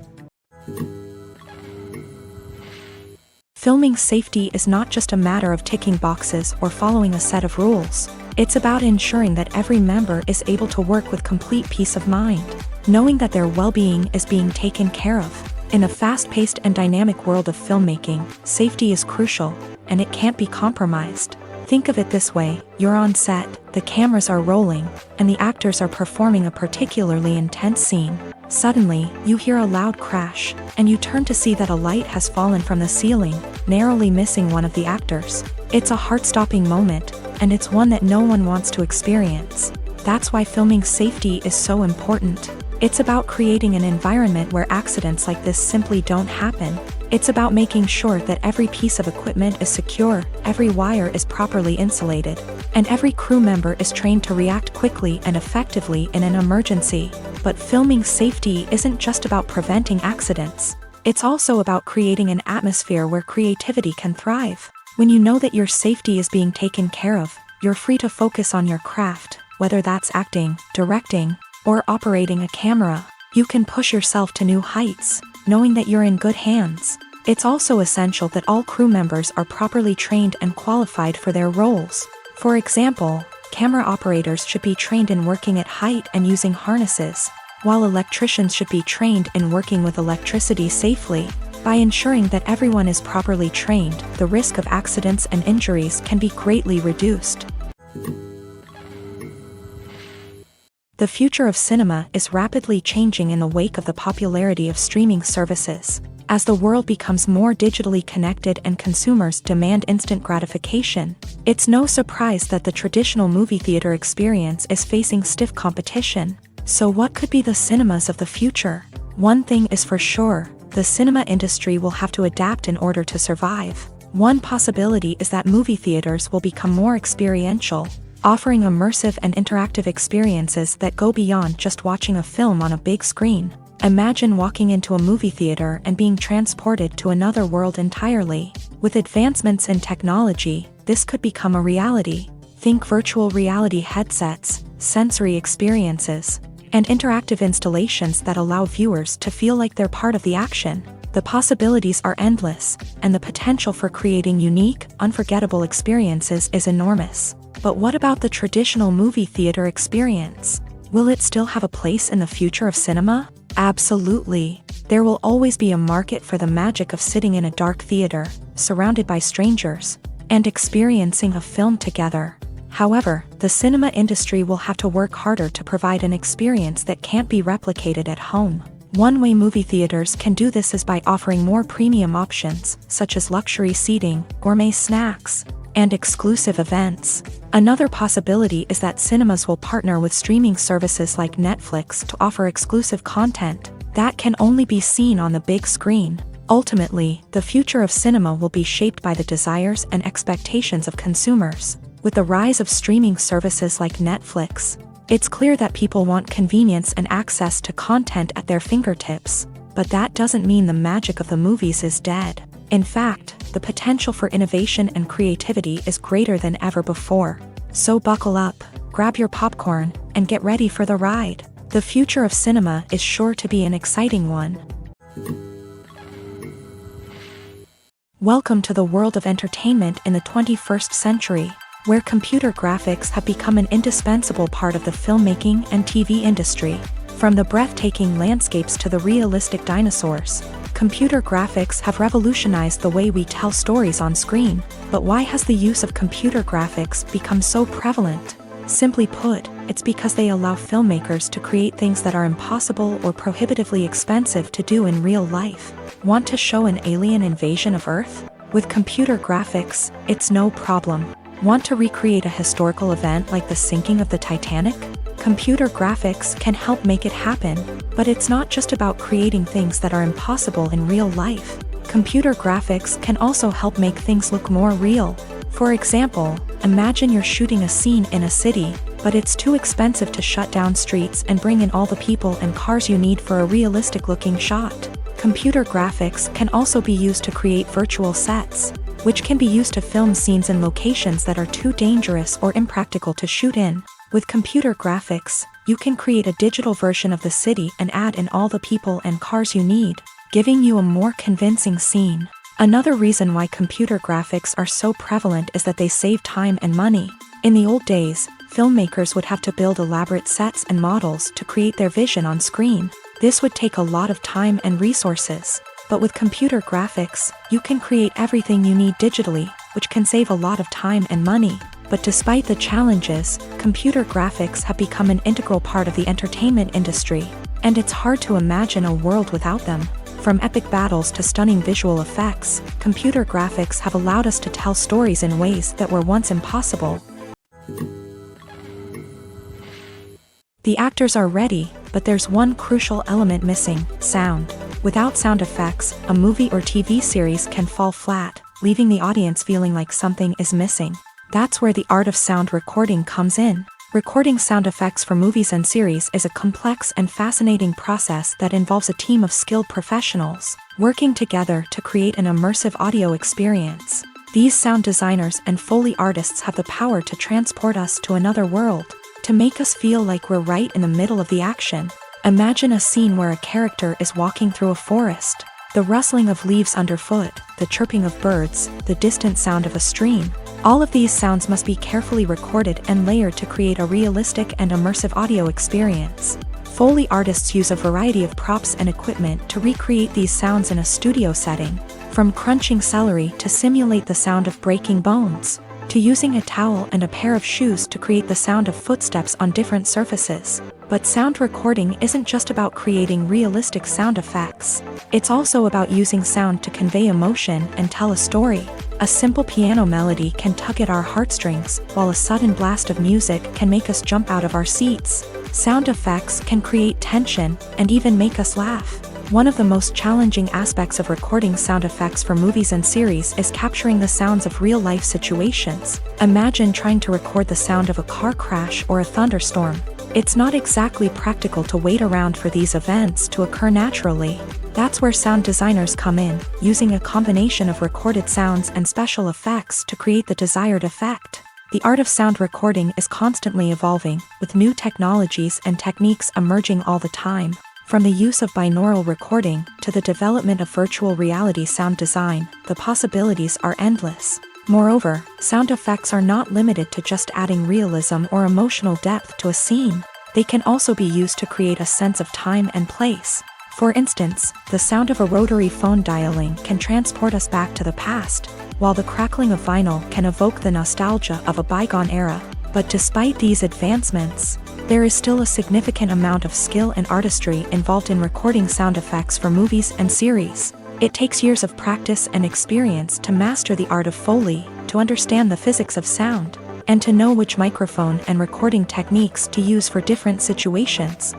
Filming safety is not just a matter of ticking boxes or following a set of rules. It's about ensuring that every member is able to work with complete peace of mind, knowing that their well-being is being taken care of. In a fast-paced and dynamic world of filmmaking, safety is crucial, and it can't be compromised. Think of it this way: you're on set, the cameras are rolling, and the actors are performing a particularly intense scene. Suddenly, you hear a loud crash, and you turn to see that a light has fallen from the ceiling, narrowly missing one of the actors. It's a heart-stopping moment, and it's one that no one wants to experience. That's why filming safety is so important. It's about creating an environment where accidents like this simply don't happen. It's about making sure that every piece of equipment is secure, every wire is properly insulated, and every crew member is trained to react quickly and effectively in an emergency. But filming safety isn't just about preventing accidents. It's also about creating an atmosphere where creativity can thrive. When you know that your safety is being taken care of, you're free to focus on your craft, whether that's acting, directing, or operating a camera. You can push yourself to new heights, knowing that you're in good hands. It's also essential that all crew members are properly trained and qualified for their roles. For example, camera operators should be trained in working at height and using harnesses, while electricians should be trained in working with electricity safely. By ensuring that everyone is properly trained, the risk of accidents and injuries can be greatly reduced. The future of cinema is rapidly changing in the wake of the popularity of streaming services. As the world becomes more digitally connected and consumers demand instant gratification, it's no surprise that the traditional movie theater experience is facing stiff competition. So what could be the cinemas of the future? One thing is for sure: the cinema industry will have to adapt in order to survive. One possibility is that movie theaters will become more experiential, offering immersive and interactive experiences that go beyond just watching a film on a big screen. Imagine walking into a movie theater and being transported to another world entirely. With advancements in technology, this could become a reality. Think virtual reality headsets, sensory experiences, and interactive installations that allow viewers to feel like they're part of the action. The possibilities are endless, and the potential for creating unique, unforgettable experiences is enormous. But what about the traditional movie theater experience? Will it still have a place in the future of cinema? Absolutely. There will always be a market for the magic of sitting in a dark theater, surrounded by strangers, and experiencing a film together. However, the cinema industry will have to work harder to provide an experience that can't be replicated at home. One way movie theaters can do this is by offering more premium options, such as luxury seating, gourmet snacks, and exclusive events. Another possibility is that cinemas will partner with streaming services like Netflix to offer exclusive content that can only be seen on the big screen. Ultimately, the future of cinema will be shaped by the desires and expectations of consumers. With the rise of streaming services like Netflix, it's clear that people want convenience and access to content at their fingertips. But that doesn't mean the magic of the movies is dead. In fact, the potential for innovation and creativity is greater than ever before. So buckle up, grab your popcorn, and get ready for the ride. The future of cinema is sure to be an exciting one. Welcome to the world of entertainment in the 21st century, where computer graphics have become an indispensable part of the filmmaking and TV industry. From the breathtaking landscapes to the realistic dinosaurs, computer graphics have revolutionized the way we tell stories on screen. But why has the use of computer graphics become so prevalent? Simply put, it's because they allow filmmakers to create things that are impossible or prohibitively expensive to do in real life. Want to show an alien invasion of Earth? With computer graphics, it's no problem. Want to recreate a historical event like the sinking of the Titanic? Computer graphics can help make it happen, but it's not just about creating things that are impossible in real life. Computer graphics can also help make things look more real. For example, imagine you're shooting a scene in a city, but it's too expensive to shut down streets and bring in all the people and cars you need for a realistic-looking shot. Computer graphics can also be used to create virtual sets, which can be used to film scenes in locations that are too dangerous or impractical to shoot in. With computer graphics, you can create a digital version of the city and add in all the people and cars you need, giving you a more convincing scene. Another reason why computer graphics are so prevalent is that they save time and money. In the old days, filmmakers would have to build elaborate sets and models to create their vision on screen. This would take a lot of time and resources. But with computer graphics, you can create everything you need digitally, which can save a lot of time and money. But despite the challenges, computer graphics have become an integral part of the entertainment industry, and it's hard to imagine a world without them. From epic battles to stunning visual effects, computer graphics have allowed us to tell stories in ways that were once impossible. The actors are ready, but there's one crucial element missing: sound. Without sound effects, a movie or TV series can fall flat, leaving the audience feeling like something is missing. That's where the art of sound recording comes in. Recording sound effects for movies and series is a complex and fascinating process that involves a team of skilled professionals working together to create an immersive audio experience. These sound designers and Foley artists have the power to transport us to another world, to make us feel like we're right in the middle of the action. Imagine a scene where a character is walking through a forest. The rustling of leaves underfoot, the chirping of birds, the distant sound of a stream. All of these sounds must be carefully recorded and layered to create a realistic and immersive audio experience. Foley artists use a variety of props and equipment to recreate these sounds in a studio setting, from crunching celery to simulate the sound of breaking bones, to using a towel and a pair of shoes to create the sound of footsteps on different surfaces. But sound recording isn't just about creating realistic sound effects. It's also about using sound to convey emotion and tell a story. A simple piano melody can tug at our heartstrings, while a sudden blast of music can make us jump out of our seats. Sound effects can create tension and even make us laugh. One of the most challenging aspects of recording sound effects for movies and series is capturing the sounds of real-life situations. Imagine trying to record the sound of a car crash or a thunderstorm. It's not exactly practical to wait around for these events to occur naturally. That's where sound designers come in, using a combination of recorded sounds and special effects to create the desired effect. The art of sound recording is constantly evolving, with new technologies and techniques emerging all the time. From the use of binaural recording to the development of virtual reality sound design, the possibilities are endless. Moreover, sound effects are not limited to just adding realism or emotional depth to a scene. They can also be used to create a sense of time and place. For instance, the sound of a rotary phone dialing can transport us back to the past, while the crackling of vinyl can evoke the nostalgia of a bygone era. But despite these advancements, there is still a significant amount of skill and artistry involved in recording sound effects for movies and series. It takes years of practice and experience to master the art of Foley, to understand the physics of sound, and to know which microphone and recording techniques to use for different situations.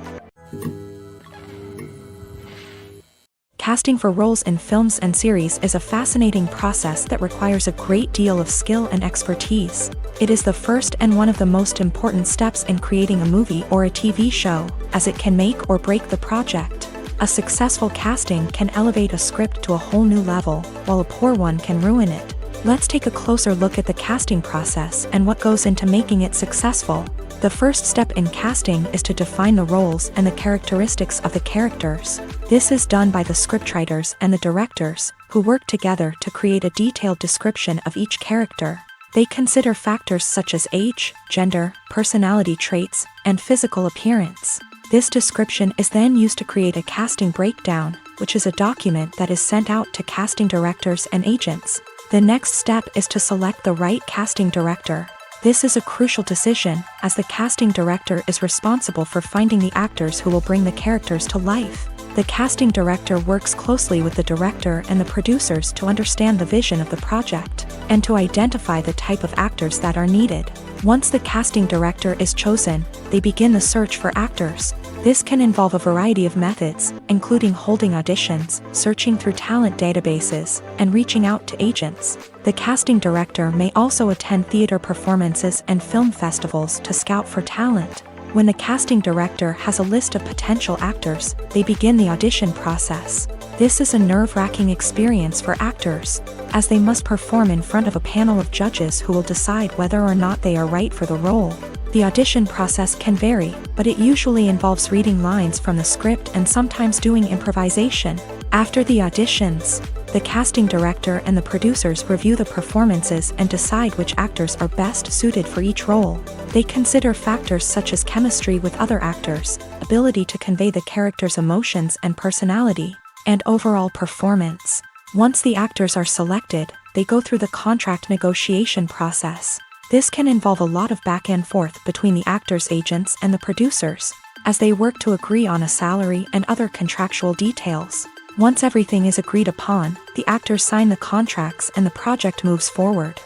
Casting for roles in films and series is a fascinating process that requires a great deal of skill and expertise. It is the first and one of the most important steps in creating a movie or a TV show, as it can make or break the project. A successful casting can elevate a script to a whole new level, while a poor one can ruin it. Let's take a closer look at the casting process and what goes into making it successful. The first step in casting is to define the roles and the characteristics of the characters. This is done by the scriptwriters and the directors, who work together to create a detailed description of each character. They consider factors such as age, gender, personality traits, and physical appearance. This description is then used to create a casting breakdown, which is a document that is sent out to casting directors and agents. The next step is to select the right casting director. This is a crucial decision, as the casting director is responsible for finding the actors who will bring the characters to life. The casting director works closely with the director and the producers to understand the vision of the project, and to identify the type of actors that are needed. Once the casting director is chosen, they begin the search for actors. This can involve a variety of methods, including holding auditions, searching through talent databases, and reaching out to agents. The casting director may also attend theater performances and film festivals to scout for talent. When the casting director has a list of potential actors, they begin the audition process. This is a nerve-wracking experience for actors, as they must perform in front of a panel of judges who will decide whether or not they are right for the role. The audition process can vary, but it usually involves reading lines from the script and sometimes doing improvisation. After the auditions, the casting director and the producers review the performances and decide which actors are best suited for each role. They consider factors such as chemistry with other actors, ability to convey the character's emotions and personality, and overall performance. Once the actors are selected, they go through the contract negotiation process. This can involve a lot of back and forth between the actors' agents and the producers, as they work to agree on a salary and other contractual details. Once everything is agreed upon, the actors sign the contracts and the project moves forward.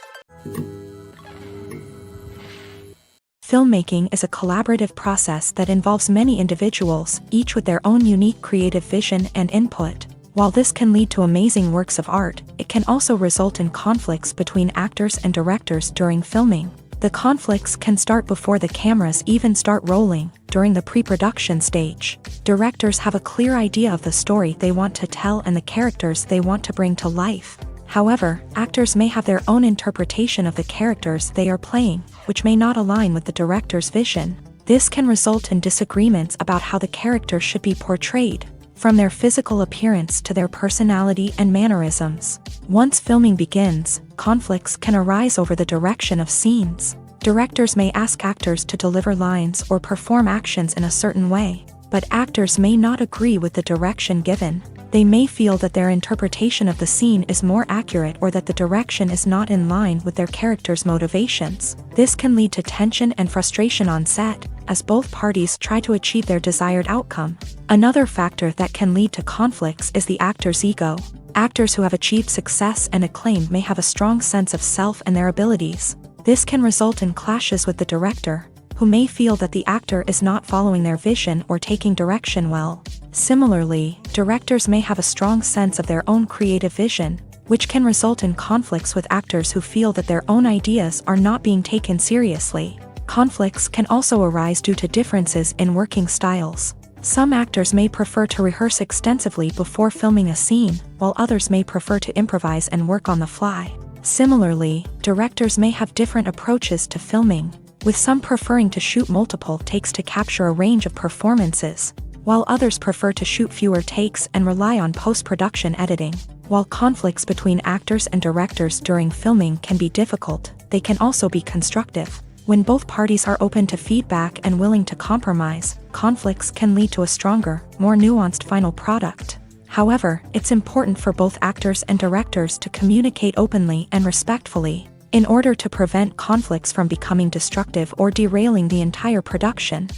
Filmmaking is a collaborative process that involves many individuals, each with their own unique creative vision and input. While this can lead to amazing works of art, it can also result in conflicts between actors and directors during filming. The conflicts can start before the cameras even start rolling, during the pre-production stage. Directors have a clear idea of the story they want to tell and the characters they want to bring to life. However, actors may have their own interpretation of the characters they are playing, which may not align with the director's vision. This can result in disagreements about how the character should be portrayed, from their physical appearance to their personality and mannerisms. Once filming begins, conflicts can arise over the direction of scenes. Directors may ask actors to deliver lines or perform actions in a certain way, but actors may not agree with the direction given. They may feel that their interpretation of the scene is more accurate or that the direction is not in line with their character's motivations. This can lead to tension and frustration on set, as both parties try to achieve their desired outcome. Another factor that can lead to conflicts is the actor's ego. Actors who have achieved success and acclaim may have a strong sense of self and their abilities. This can result in clashes with the director, who may feel that the actor is not following their vision or taking direction well. Similarly, directors may have a strong sense of their own creative vision, which can result in conflicts with actors who feel that their own ideas are not being taken seriously. Conflicts can also arise due to differences in working styles. Some actors may prefer to rehearse extensively before filming a scene, while others may prefer to improvise and work on the fly. Similarly, directors may have different approaches to filming, with some preferring to shoot multiple takes to capture a range of performances, while others prefer to shoot fewer takes and rely on post-production editing. While conflicts between actors and directors during filming can be difficult, they can also be constructive. When both parties are open to feedback and willing to compromise, conflicts can lead to a stronger, more nuanced final product. However, it's important for both actors and directors to communicate openly and respectfully, in order to prevent conflicts from becoming destructive or derailing the entire production.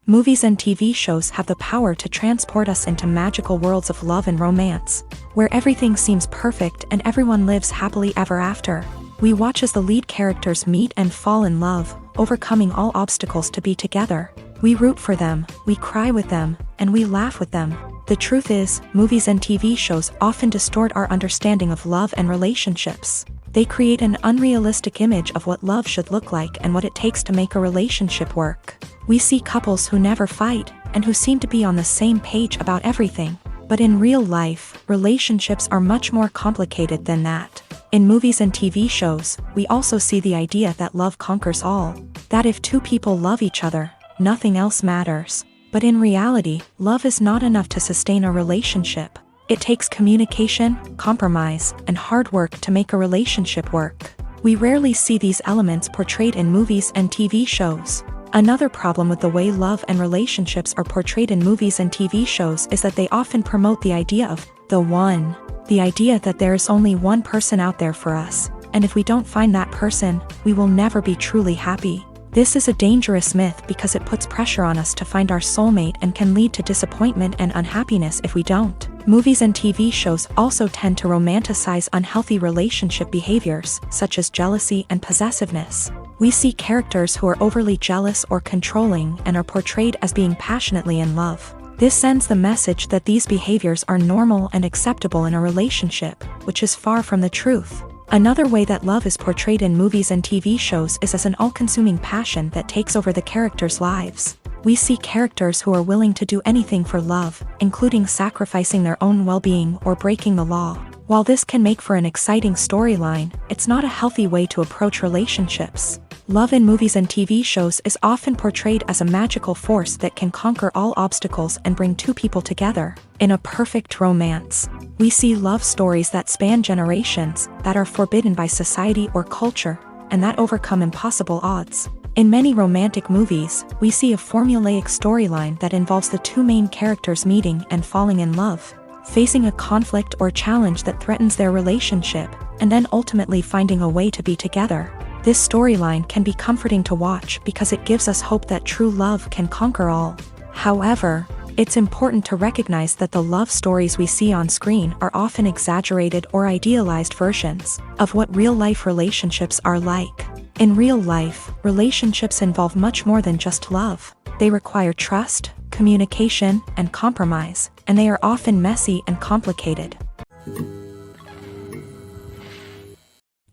Movies and TV shows have the power to transport us into magical worlds of love and romance, where everything seems perfect and everyone lives happily ever after. We watch as the lead characters meet and fall in love, overcoming all obstacles to be together. We root for them, we cry with them, and we laugh with them. The truth is, movies and TV shows often distort our understanding of love and relationships. They create an unrealistic image of what love should look like and what it takes to make a relationship work. We see couples who never fight, and who seem to be on the same page about everything. But in real life, relationships are much more complicated than that. In movies and TV shows, we also see the idea that love conquers all. That if two people love each other, nothing else matters. But in reality, love is not enough to sustain a relationship. It takes communication, compromise, and hard work to make a relationship work. We rarely see these elements portrayed in movies and TV shows. Another problem with the way love and relationships are portrayed in movies and TV shows is that they often promote the idea of the one. The idea that there is only one person out there for us, and if we don't find that person, we will never be truly happy. This is a dangerous myth because it puts pressure on us to find our soulmate and can lead to disappointment and unhappiness if we don't. Movies and TV shows also tend to romanticize unhealthy relationship behaviors, such as jealousy and possessiveness. We see characters who are overly jealous or controlling and are portrayed as being passionately in love. This sends the message that these behaviors are normal and acceptable in a relationship, which is far from the truth. Another way that love is portrayed in movies and TV shows is as an all-consuming passion that takes over the characters' lives. We see characters who are willing to do anything for love, including sacrificing their own well-being or breaking the law. While this can make for an exciting storyline, it's not a healthy way to approach relationships. Love in movies and TV shows is often portrayed as a magical force that can conquer all obstacles and bring two people together. In a perfect romance, we see love stories that span generations, that are forbidden by society or culture, and that overcome impossible odds. In many romantic movies, we see a formulaic storyline that involves the two main characters meeting and falling in love, facing a conflict or challenge that threatens their relationship, and then ultimately finding a way to be together. This storyline can be comforting to watch because it gives us hope that true love can conquer all. However, it's important to recognize that the love stories we see on screen are often exaggerated or idealized versions of what real-life relationships are like. In real life, relationships involve much more than just love. They require trust, communication, and compromise, and they are often messy and complicated.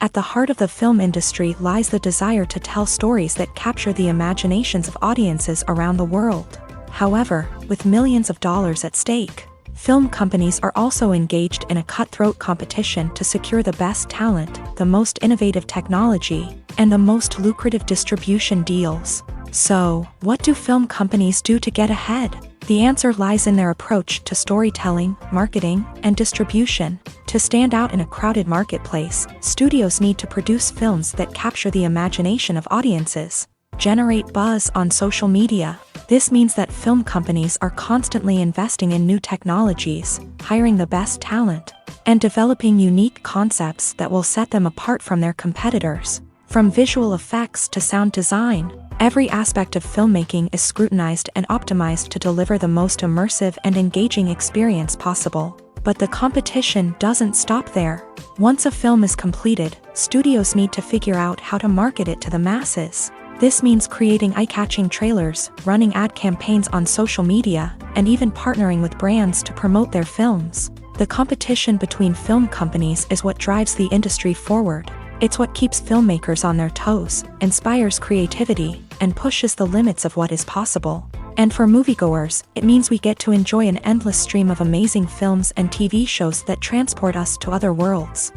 At the heart of the film industry lies the desire to tell stories that capture the imaginations of audiences around the world. However, with millions of dollars at stake, film companies are also engaged in a cutthroat competition to secure the best talent, the most innovative technology, and the most lucrative distribution deals. So, what do film companies do to get ahead? The answer lies in their approach to storytelling, marketing, and distribution. To stand out in a crowded marketplace, studios need to produce films that capture the imagination of audiences, generate buzz on social media. This means that film companies are constantly investing in new technologies, hiring the best talent, and developing unique concepts that will set them apart from their competitors. From visual effects to sound design, every aspect of filmmaking is scrutinized and optimized to deliver the most immersive and engaging experience possible. But the competition doesn't stop there. Once a film is completed, studios need to figure out how to market it to the masses. This means creating eye-catching trailers, running ad campaigns on social media, and even partnering with brands to promote their films. The competition between film companies is what drives the industry forward. It's what keeps filmmakers on their toes, inspires creativity, and pushes the limits of what is possible. And for moviegoers, it means we get to enjoy an endless stream of amazing films and TV shows that transport us to other worlds.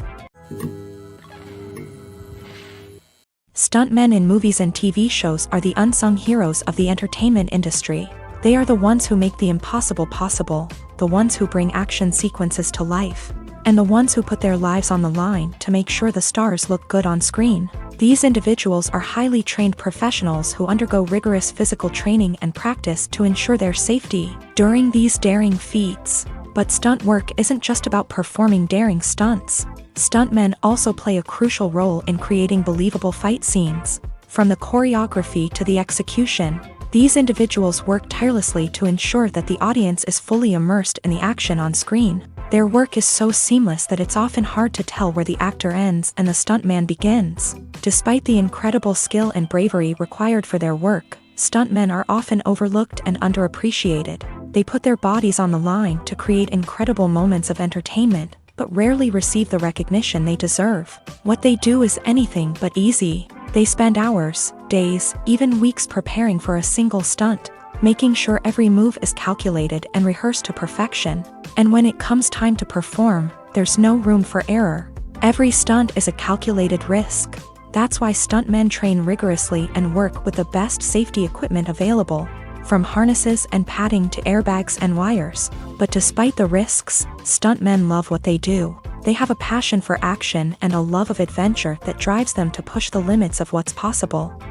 Stuntmen in movies and TV shows are the unsung heroes of the entertainment industry. They are the ones who make the impossible possible, the ones who bring action sequences to life, and the ones who put their lives on the line to make sure the stars look good on screen. These individuals are highly trained professionals who undergo rigorous physical training and practice to ensure their safety during these daring feats. But stunt work isn't just about performing daring stunts. Stuntmen also play a crucial role in creating believable fight scenes. From the choreography to the execution, these individuals work tirelessly to ensure that the audience is fully immersed in the action on screen. Their work is so seamless that it's often hard to tell where the actor ends and the stuntman begins. Despite the incredible skill and bravery required for their work, stuntmen are often overlooked and underappreciated. They put their bodies on the line to create incredible moments of entertainment, but rarely receive the recognition they deserve. What they do is anything but easy. They spend hours, days, even weeks preparing for a single stunt, making sure every move is calculated and rehearsed to perfection. And when it comes time to perform, there's no room for error. Every stunt is a calculated risk. That's why stuntmen train rigorously and work with the best safety equipment available, from harnesses and padding to airbags and wires. But despite the risks, stuntmen love what they do. They have a passion for action and a love of adventure that drives them to push the limits of what's possible.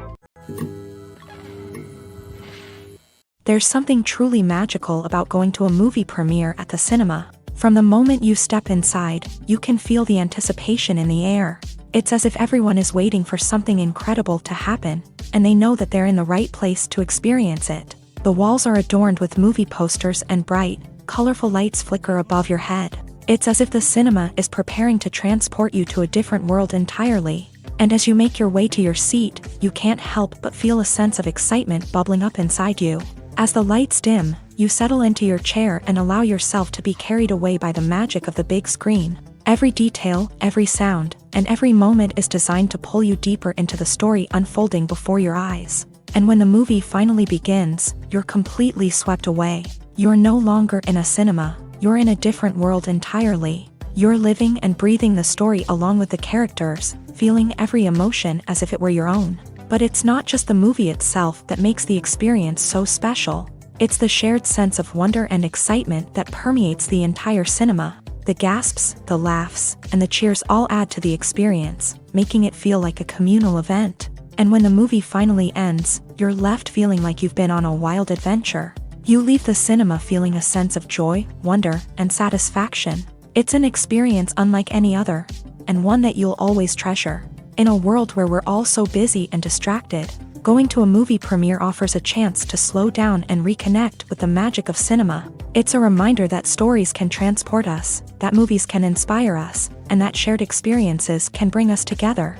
There's something truly magical about going to a movie premiere at the cinema. From the moment you step inside, you can feel the anticipation in the air. It's as if everyone is waiting for something incredible to happen, and they know that they're in the right place to experience it. The walls are adorned with movie posters and bright, colorful lights flicker above your head. It's as if the cinema is preparing to transport you to a different world entirely. And as you make your way to your seat, you can't help but feel a sense of excitement bubbling up inside you. As the lights dim, you settle into your chair and allow yourself to be carried away by the magic of the big screen. Every detail, every sound, and every moment is designed to pull you deeper into the story unfolding before your eyes. And when the movie finally begins, you're completely swept away. You're no longer in a cinema, you're in a different world entirely. You're living and breathing the story along with the characters, feeling every emotion as if it were your own. But it's not just the movie itself that makes the experience so special. It's the shared sense of wonder and excitement that permeates the entire cinema. The gasps, the laughs, and the cheers all add to the experience, making it feel like a communal event. And when the movie finally ends, you're left feeling like you've been on a wild adventure. You leave the cinema feeling a sense of joy, wonder, and satisfaction. It's an experience unlike any other, and one that you'll always treasure. In a world where we're all so busy and distracted, going to a movie premiere offers a chance to slow down and reconnect with the magic of cinema. It's a reminder that stories can transport us, that movies can inspire us, and that shared experiences can bring us together.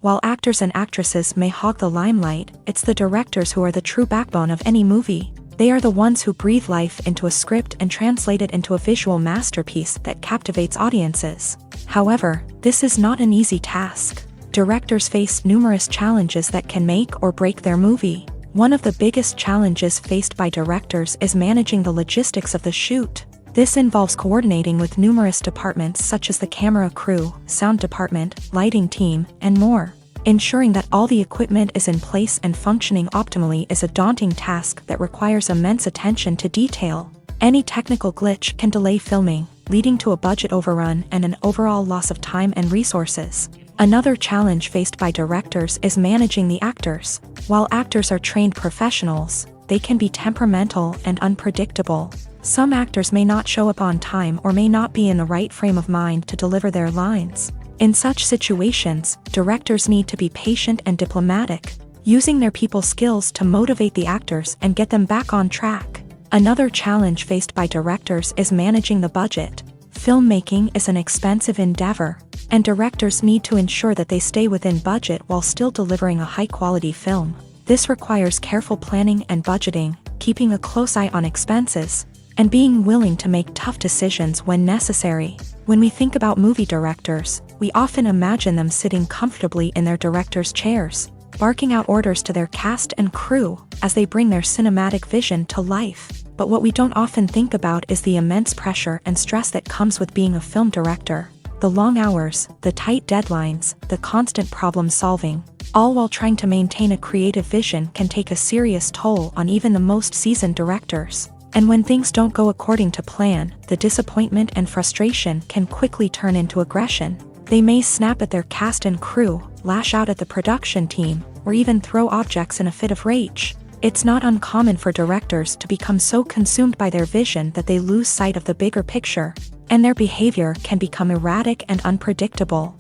While actors and actresses may hog the limelight, it's the directors who are the true backbone of any movie. They are the ones who breathe life into a script and translate it into a visual masterpiece that captivates audiences. However, this is not an easy task. Directors face numerous challenges that can make or break their movie. One of the biggest challenges faced by directors is managing the logistics of the shoot. This involves coordinating with numerous departments such as the camera crew, sound department, lighting team, and more. Ensuring that all the equipment is in place and functioning optimally is a daunting task that requires immense attention to detail. Any technical glitch can delay filming, leading to a budget overrun and an overall loss of time and resources. Another challenge faced by directors is managing the actors. While actors are trained professionals, they can be temperamental and unpredictable. Some actors may not show up on time or may not be in the right frame of mind to deliver their lines. In such situations, directors need to be patient and diplomatic, using their people skills to motivate the actors and get them back on track. Another challenge faced by directors is managing the budget. Filmmaking is an expensive endeavor, and directors need to ensure that they stay within budget while still delivering a high-quality film. This requires careful planning and budgeting, keeping a close eye on expenses, and being willing to make tough decisions when necessary. When we think about movie directors, we often imagine them sitting comfortably in their director's chairs, barking out orders to their cast and crew as they bring their cinematic vision to life. But what we don't often think about is the immense pressure and stress that comes with being a film director. The long hours, the tight deadlines, the constant problem solving, all while trying to maintain a creative vision can take a serious toll on even the most seasoned directors. And when things don't go according to plan, the disappointment and frustration can quickly turn into aggression. They may snap at their cast and crew, lash out at the production team, or even throw objects in a fit of rage. It's not uncommon for directors to become so consumed by their vision that they lose sight of the bigger picture, and their behavior can become erratic and unpredictable.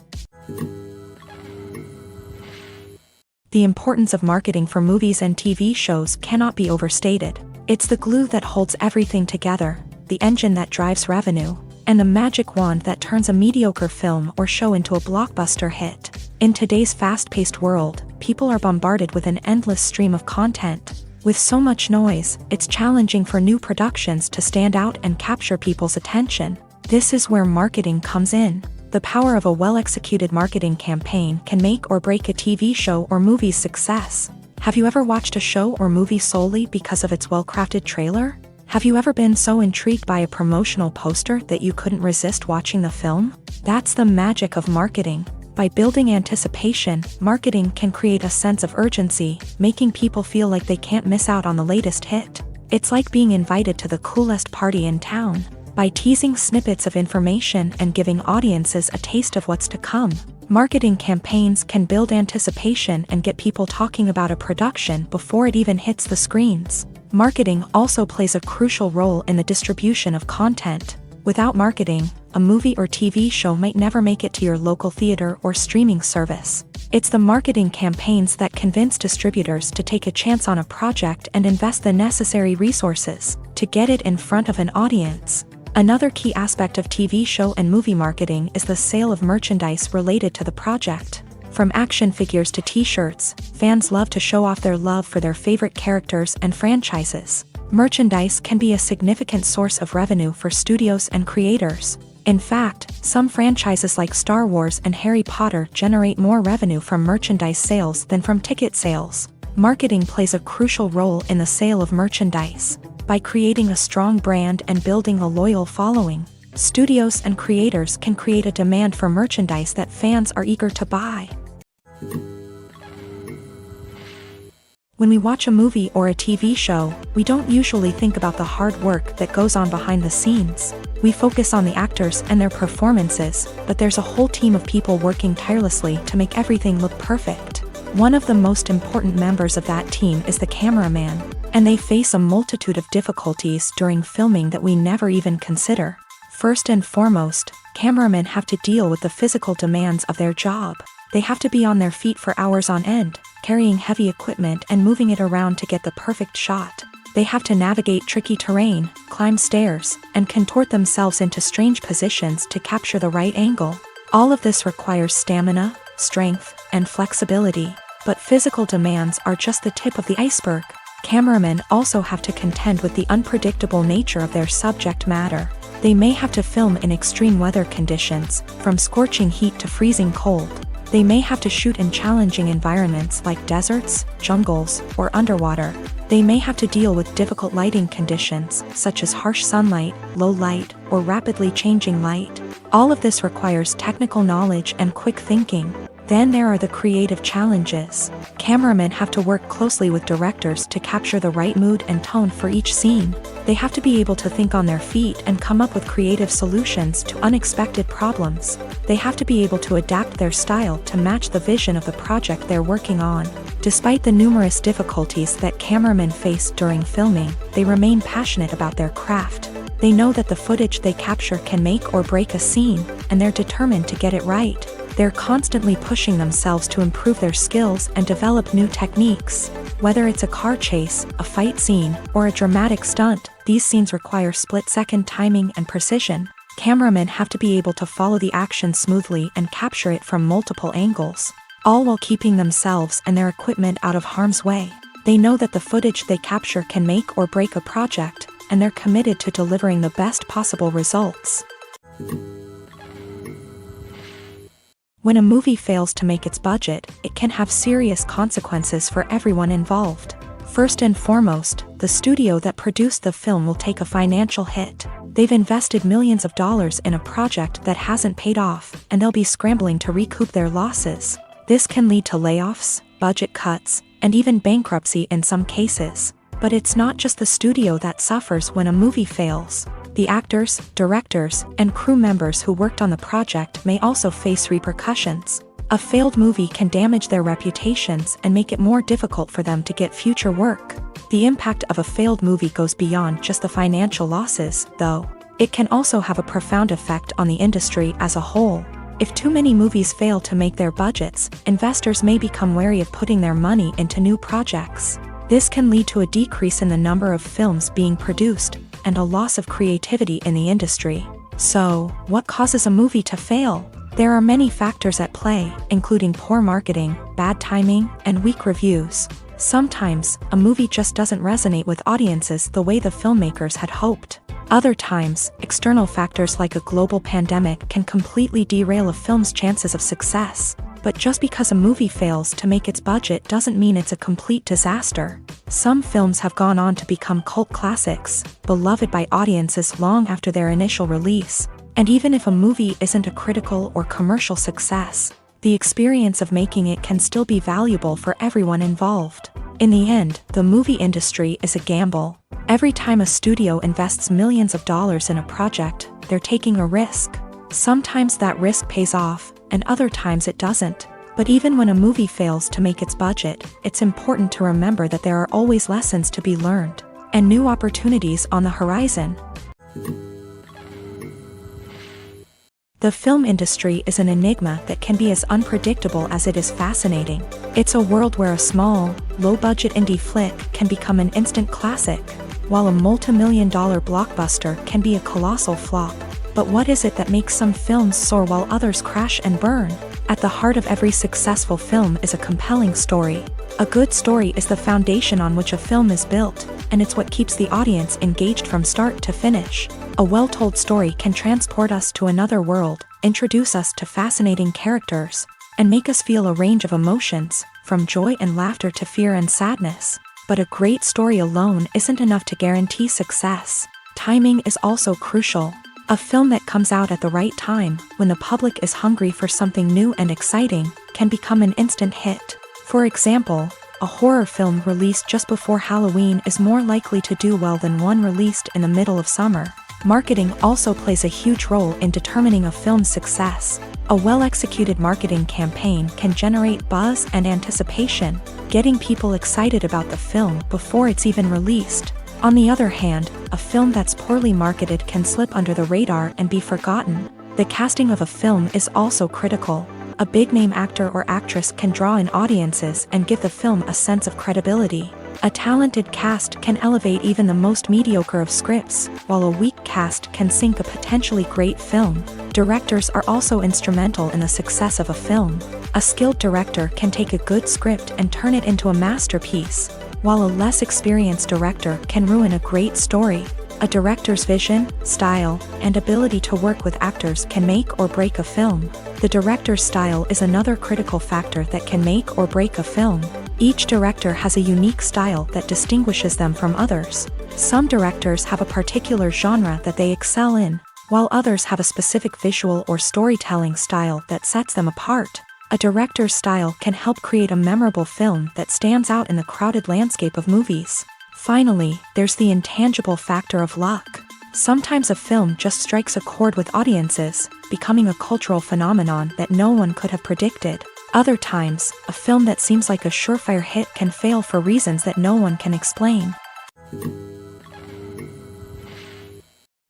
The importance of marketing for movies and TV shows cannot be overstated. It's the glue that holds everything together, the engine that drives revenue, and the magic wand that turns a mediocre film or show into a blockbuster hit. In today's fast-paced world, people are bombarded with an endless stream of content. With so much noise, it's challenging for new productions to stand out and capture people's attention. This is where marketing comes in. The power of a well-executed marketing campaign can make or break a TV show or movie's success. Have you ever watched a show or movie solely because of its well-crafted trailer? Have you ever been so intrigued by a promotional poster that you couldn't resist watching the film? That's the magic of marketing. By building anticipation, marketing can create a sense of urgency, making people feel like they can't miss out on the latest hit. It's like being invited to the coolest party in town. By teasing snippets of information and giving audiences a taste of what's to come, marketing campaigns can build anticipation and get people talking about a production before it even hits the screens. Marketing also plays a crucial role in the distribution of content. Without marketing, a movie or TV show might never make it to your local theater or streaming service. It's the marketing campaigns that convince distributors to take a chance on a project and invest the necessary resources to get it in front of an audience. Another key aspect of TV show and movie marketing is the sale of merchandise related to the project. From action figures to t-shirts, fans love to show off their love for their favorite characters and franchises. Merchandise can be a significant source of revenue for studios and creators. In fact, some franchises like Star Wars and Harry Potter generate more revenue from merchandise sales than from ticket sales. Marketing plays a crucial role in the sale of merchandise. By creating a strong brand and building a loyal following, studios and creators can create a demand for merchandise that fans are eager to buy. When we watch a movie or a TV show, we don't usually think about the hard work that goes on behind the scenes. We focus on the actors and their performances, but there's a whole team of people working tirelessly to make everything look perfect. One of the most important members of that team is the cameraman, and they face a multitude of difficulties during filming that we never even consider. First and foremost, cameramen have to deal with the physical demands of their job. They have to be on their feet for hours on end, carrying heavy equipment and moving it around to get the perfect shot. They have to navigate tricky terrain, climb stairs, and contort themselves into strange positions to capture the right angle. All of this requires stamina, strength, and flexibility. But physical demands are just the tip of the iceberg. Cameramen also have to contend with the unpredictable nature of their subject matter. They may have to film in extreme weather conditions, from scorching heat to freezing cold. They may have to shoot in challenging environments like deserts, jungles, or underwater. They may have to deal with difficult lighting conditions, such as harsh sunlight, low light, or rapidly changing light. All of this requires technical knowledge and quick thinking. Then there are the creative challenges. Cameramen have to work closely with directors to capture the right mood and tone for each scene. They have to be able to think on their feet and come up with creative solutions to unexpected problems. They have to be able to adapt their style to match the vision of the project they're working on. Despite the numerous difficulties that cameramen face during filming, they remain passionate about their craft. They know that the footage they capture can make or break a scene, and they're determined to get it right. They're constantly pushing themselves to improve their skills and develop new techniques. Whether it's a car chase, a fight scene, or a dramatic stunt, these scenes require split-second timing and precision. Cameramen have to be able to follow the action smoothly and capture it from multiple angles, all while keeping themselves and their equipment out of harm's way. They know that the footage they capture can make or break a project, and they're committed to delivering the best possible results. When a movie fails to make its budget, it can have serious consequences for everyone involved. First and foremost, the studio that produced the film will take a financial hit. They've invested millions of dollars in a project that hasn't paid off, and they'll be scrambling to recoup their losses. This can lead to layoffs, budget cuts, and even bankruptcy in some cases. But it's not just the studio that suffers when a movie fails. The actors, directors, and crew members who worked on the project may also face repercussions. A failed movie can damage their reputations and make it more difficult for them to get future work. The impact of a failed movie goes beyond just the financial losses, though. It can also have a profound effect on the industry as a whole. If too many movies fail to make their budgets, investors may become wary of putting their money into new projects. This can lead to a decrease in the number of films being produced, and a loss of creativity in the industry. So, what causes a movie to fail? There are many factors at play, including poor marketing, bad timing, and weak reviews. Sometimes, a movie just doesn't resonate with audiences the way the filmmakers had hoped. Other times, external factors like a global pandemic can completely derail a film's chances of success. But just because a movie fails to make its budget doesn't mean it's a complete disaster. Some films have gone on to become cult classics, beloved by audiences long after their initial release. And even if a movie isn't a critical or commercial success, the experience of making it can still be valuable for everyone involved. In the end, the movie industry is a gamble. Every time a studio invests millions of dollars in a project, they're taking a risk. Sometimes that risk pays off, and other times it doesn't. But even when a movie fails to make its budget, it's important to remember that there are always lessons to be learned, and new opportunities on the horizon. The film industry is an enigma that can be as unpredictable as it is fascinating. It's a world where a small, low-budget indie flick can become an instant classic, while a multi-million-dollar blockbuster can be a colossal flop. But what is it that makes some films soar while others crash and burn? At the heart of every successful film is a compelling story. A good story is the foundation on which a film is built, and it's what keeps the audience engaged from start to finish. A well-told story can transport us to another world, introduce us to fascinating characters, and make us feel a range of emotions, from joy and laughter to fear and sadness. But a great story alone isn't enough to guarantee success. Timing is also crucial. A film that comes out at the right time, when the public is hungry for something new and exciting, can become an instant hit. For example, a horror film released just before Halloween is more likely to do well than one released in the middle of summer. Marketing also plays a huge role in determining a film's success. A well-executed marketing campaign can generate buzz and anticipation, getting people excited about the film before it's even released. On the other hand, a film that's poorly marketed can slip under the radar and be forgotten. The casting of a film is also critical. A big-name actor or actress can draw in audiences and give the film a sense of credibility. A talented cast can elevate even the most mediocre of scripts, while a weak cast can sink a potentially great film. Directors are also instrumental in the success of a film. A skilled director can take a good script and turn it into a masterpiece, while a less experienced director can ruin a great story. A director's vision, style, and ability to work with actors can make or break a film. The director's style is another critical factor that can make or break a film. Each director has a unique style that distinguishes them from others. Some directors have a particular genre that they excel in, while others have a specific visual or storytelling style that sets them apart. A director's style can help create a memorable film that stands out in the crowded landscape of movies. Finally, there's the intangible factor of luck. Sometimes a film just strikes a chord with audiences, becoming a cultural phenomenon that no one could have predicted. Other times, a film that seems like a surefire hit can fail for reasons that no one can explain.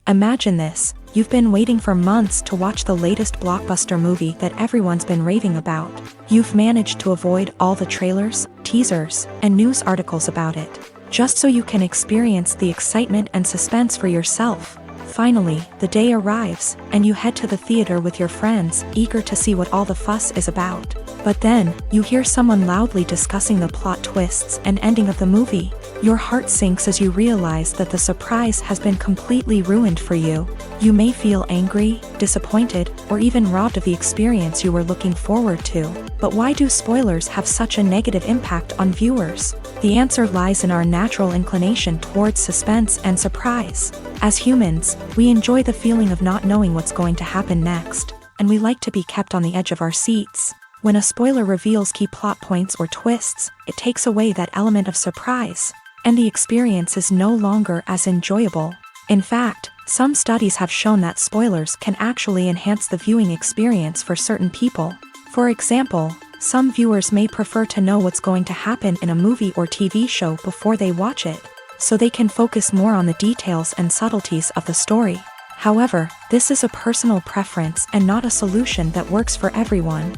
Imagine this: you've been waiting for months to watch the latest blockbuster movie that everyone's been raving about. You've managed to avoid all the trailers, teasers, and news articles about it, just so you can experience the excitement and suspense for yourself. Finally, the day arrives, and you head to the theater with your friends, eager to see what all the fuss is about. But then, you hear someone loudly discussing the plot twists and ending of the movie. Your heart sinks as you realize that the surprise has been completely ruined for you. You may feel angry, disappointed, or even robbed of the experience you were looking forward to. But why do spoilers have such a negative impact on viewers? The answer lies in our natural inclination towards suspense and surprise. As humans, we enjoy the feeling of not knowing what's going to happen next, and we like to be kept on the edge of our seats. When a spoiler reveals key plot points or twists, it takes away that element of surprise, and the experience is no longer as enjoyable. In fact, some studies have shown that spoilers can actually enhance the viewing experience for certain people. For example, some viewers may prefer to know what's going to happen in a movie or TV show before they watch it, so they can focus more on the details and subtleties of the story. However, this is a personal preference and not a solution that works for everyone.